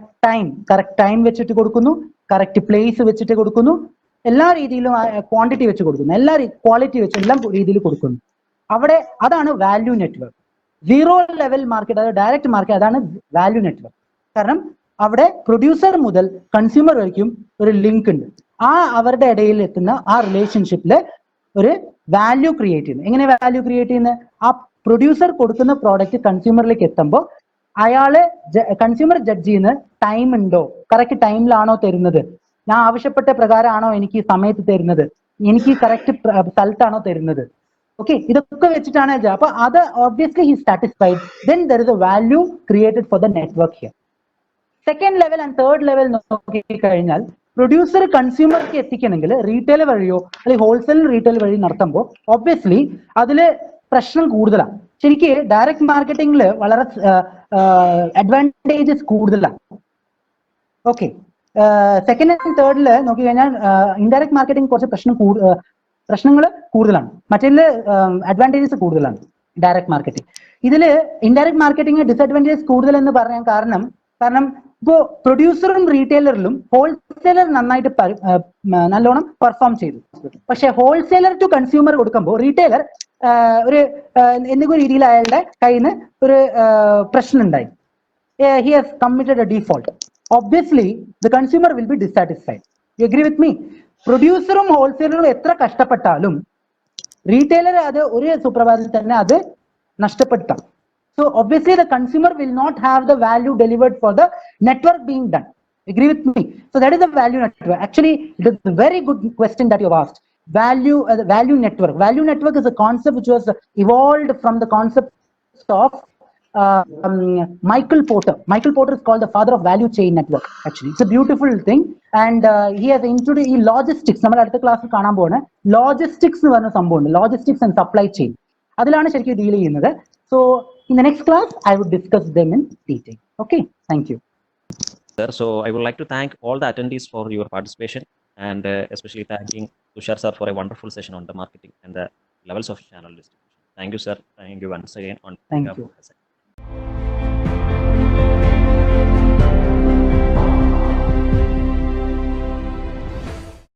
കറക്റ്റ് ടൈം വെച്ചിട്ട് കൊടുക്കുന്നു, കറക്റ്റ് പ്ലേസ് വെച്ചിട്ട് കൊടുക്കുന്നു, എല്ലാ രീതിയിലും ക്വാണ്ടിറ്റി വെച്ച് കൊടുക്കുന്നു, എല്ലാ ക്വാളിറ്റി വെച്ച് എല്ലാം രീതിയിൽ കൊടുക്കുന്നു. അവിടെ അതാണ് value network. Zero level market, അതായത് ഡയറക്റ്റ് മാർക്കറ്റ്, അതാണ് വാല്യൂ നെറ്റ്വർക്ക്. കാരണം അവിടെ പ്രൊഡ്യൂസർ മുതൽ കൺസ്യൂമർ വരയ്ക്കും ഒരു ലിങ്ക് ഉണ്ട്. അവരുടെ ഇടയിൽ എത്തുന്ന ആ റിലേഷൻഷിപ്പില് ഒരു വാല്യൂ ക്രിയേറ്റ് ചെയ്യുന്നു. എങ്ങനെ വാല്യൂ ക്രിയേറ്റ് ചെയ്യുന്നത്? ആ പ്രൊഡ്യൂസർ കൊടുക്കുന്ന പ്രോഡക്റ്റ് കൺസ്യൂമറിലേക്ക് എത്തുമ്പോൾ അയാള് കൺസ്യൂമർ ജഡ്ജ് ചെയ്യുന്ന ടൈം ഉണ്ടോ, കറക്റ്റ് ടൈമിലാണോ തരുന്നത്, ഞാൻ ആവശ്യപ്പെട്ട പ്രകാരമാണോ എനിക്ക് സമയത്ത് തരുന്നത്, എനിക്ക് കറക്റ്റ് സ്ഥലത്താണോ തരുന്നത്. ഓക്കെ, ഇതൊക്കെ വെച്ചിട്ടാണ്. അപ്പൊ അത് obviously he is satisfied, then there is a value created for the network here. Second level and third level നോക്കി കഴിഞ്ഞാൽ പ്രൊഡ്യൂസർ കൺസ്യൂമർക്ക് എത്തിക്കണമെങ്കിൽ റീറ്റെയിൽ വഴിയോ അല്ലെങ്കിൽ ഹോൾസെയിൽ റീറ്റെയിൽ വഴി നടത്തുമ്പോൾ ഒബ്വിയസ്ലി അതില് പ്രശ്നം കൂടുതലാണ്. ശരിക്ക് ഡയറക്റ്റ് മാർക്കറ്റിംഗിൽ വളരെ അഡ്വാൻറ്റേജസ് കൂടുതലാണ്. ഓക്കെ, സെക്കൻഡ് ആൻഡ് തേർഡില് നോക്കി കഴിഞ്ഞാൽ ഇൻഡയറക്റ്റ് മാർക്കറ്റിംഗ് കുറച്ച് പ്രശ്നങ്ങൾ കൂടുതലാണ്, മറ്റേതില് അഡ്വാൻറ്റേജസ് കൂടുതലാണ് ഡയറക്റ്റ് മാർക്കറ്റിംഗ്. ഇതില് ഇൻഡയറക്റ്റ് മാർക്കറ്റിംഗ് ഡിസഡ്വാൻറ്റേജസ് കൂടുതൽ എന്ന് പറയാൻ കാരണം ഇപ്പോ പ്രൊഡ്യൂസറും റീറ്റെയിലറിലും ഹോൾസെയിലർ നല്ലോണം പെർഫോം ചെയ്തു. പക്ഷെ ഹോൾസെയിലർ ടു കൺസ്യൂമർ കൊടുക്കുമ്പോൾ റീറ്റെയിലർ ഒരു എന്തെങ്കിലും രീതിയിൽ അയാളുടെ കയ്യിൽ നിന്ന് ഒരു പ്രശ്നം ഉണ്ടായി, he has committed a default. Obviously the consumer will be dissatisfied. You agree with me? പ്രൊഡ്യൂസറും ഹോൾസെയിലറും എത്ര കഷ്ടപ്പെട്ടാലും retailer അത് ഒരു സുപ്രഭാതത്തിൽ തന്നെ അത് നഷ്ടപ്പെടുത്താം. So obviously the consumer will not have the value delivered for the network being done. Agree with me? So that is the value network. Actually, it is a very good question that you have asked. Value network. Value network is a concept which was evolved from the concept of Michael Porter. Michael Porter is called the father of value chain network. Actually, it's a beautiful thing, and he has introduced logistics. നമ്മൾ അടുത്ത ക്ലാസ്സിൽ കാണാൻ പോകുന്ന logistics എന്ന് പറഞ്ഞ സംഭവമുണ്ട്. Logistics and supply chain. അതിലാണ് ശരിക്കും ഡീൽ ചെയ്യുന്നത്. So in the next class, I would discuss them in detail. Okay, thank you. Sir, so I would like to thank all the attendees for your participation, and especially thanking Tushar sir for a wonderful session on the marketing and the levels of channel distribution. Thank you, sir. Thank you once again on Thank behalf you. of SI.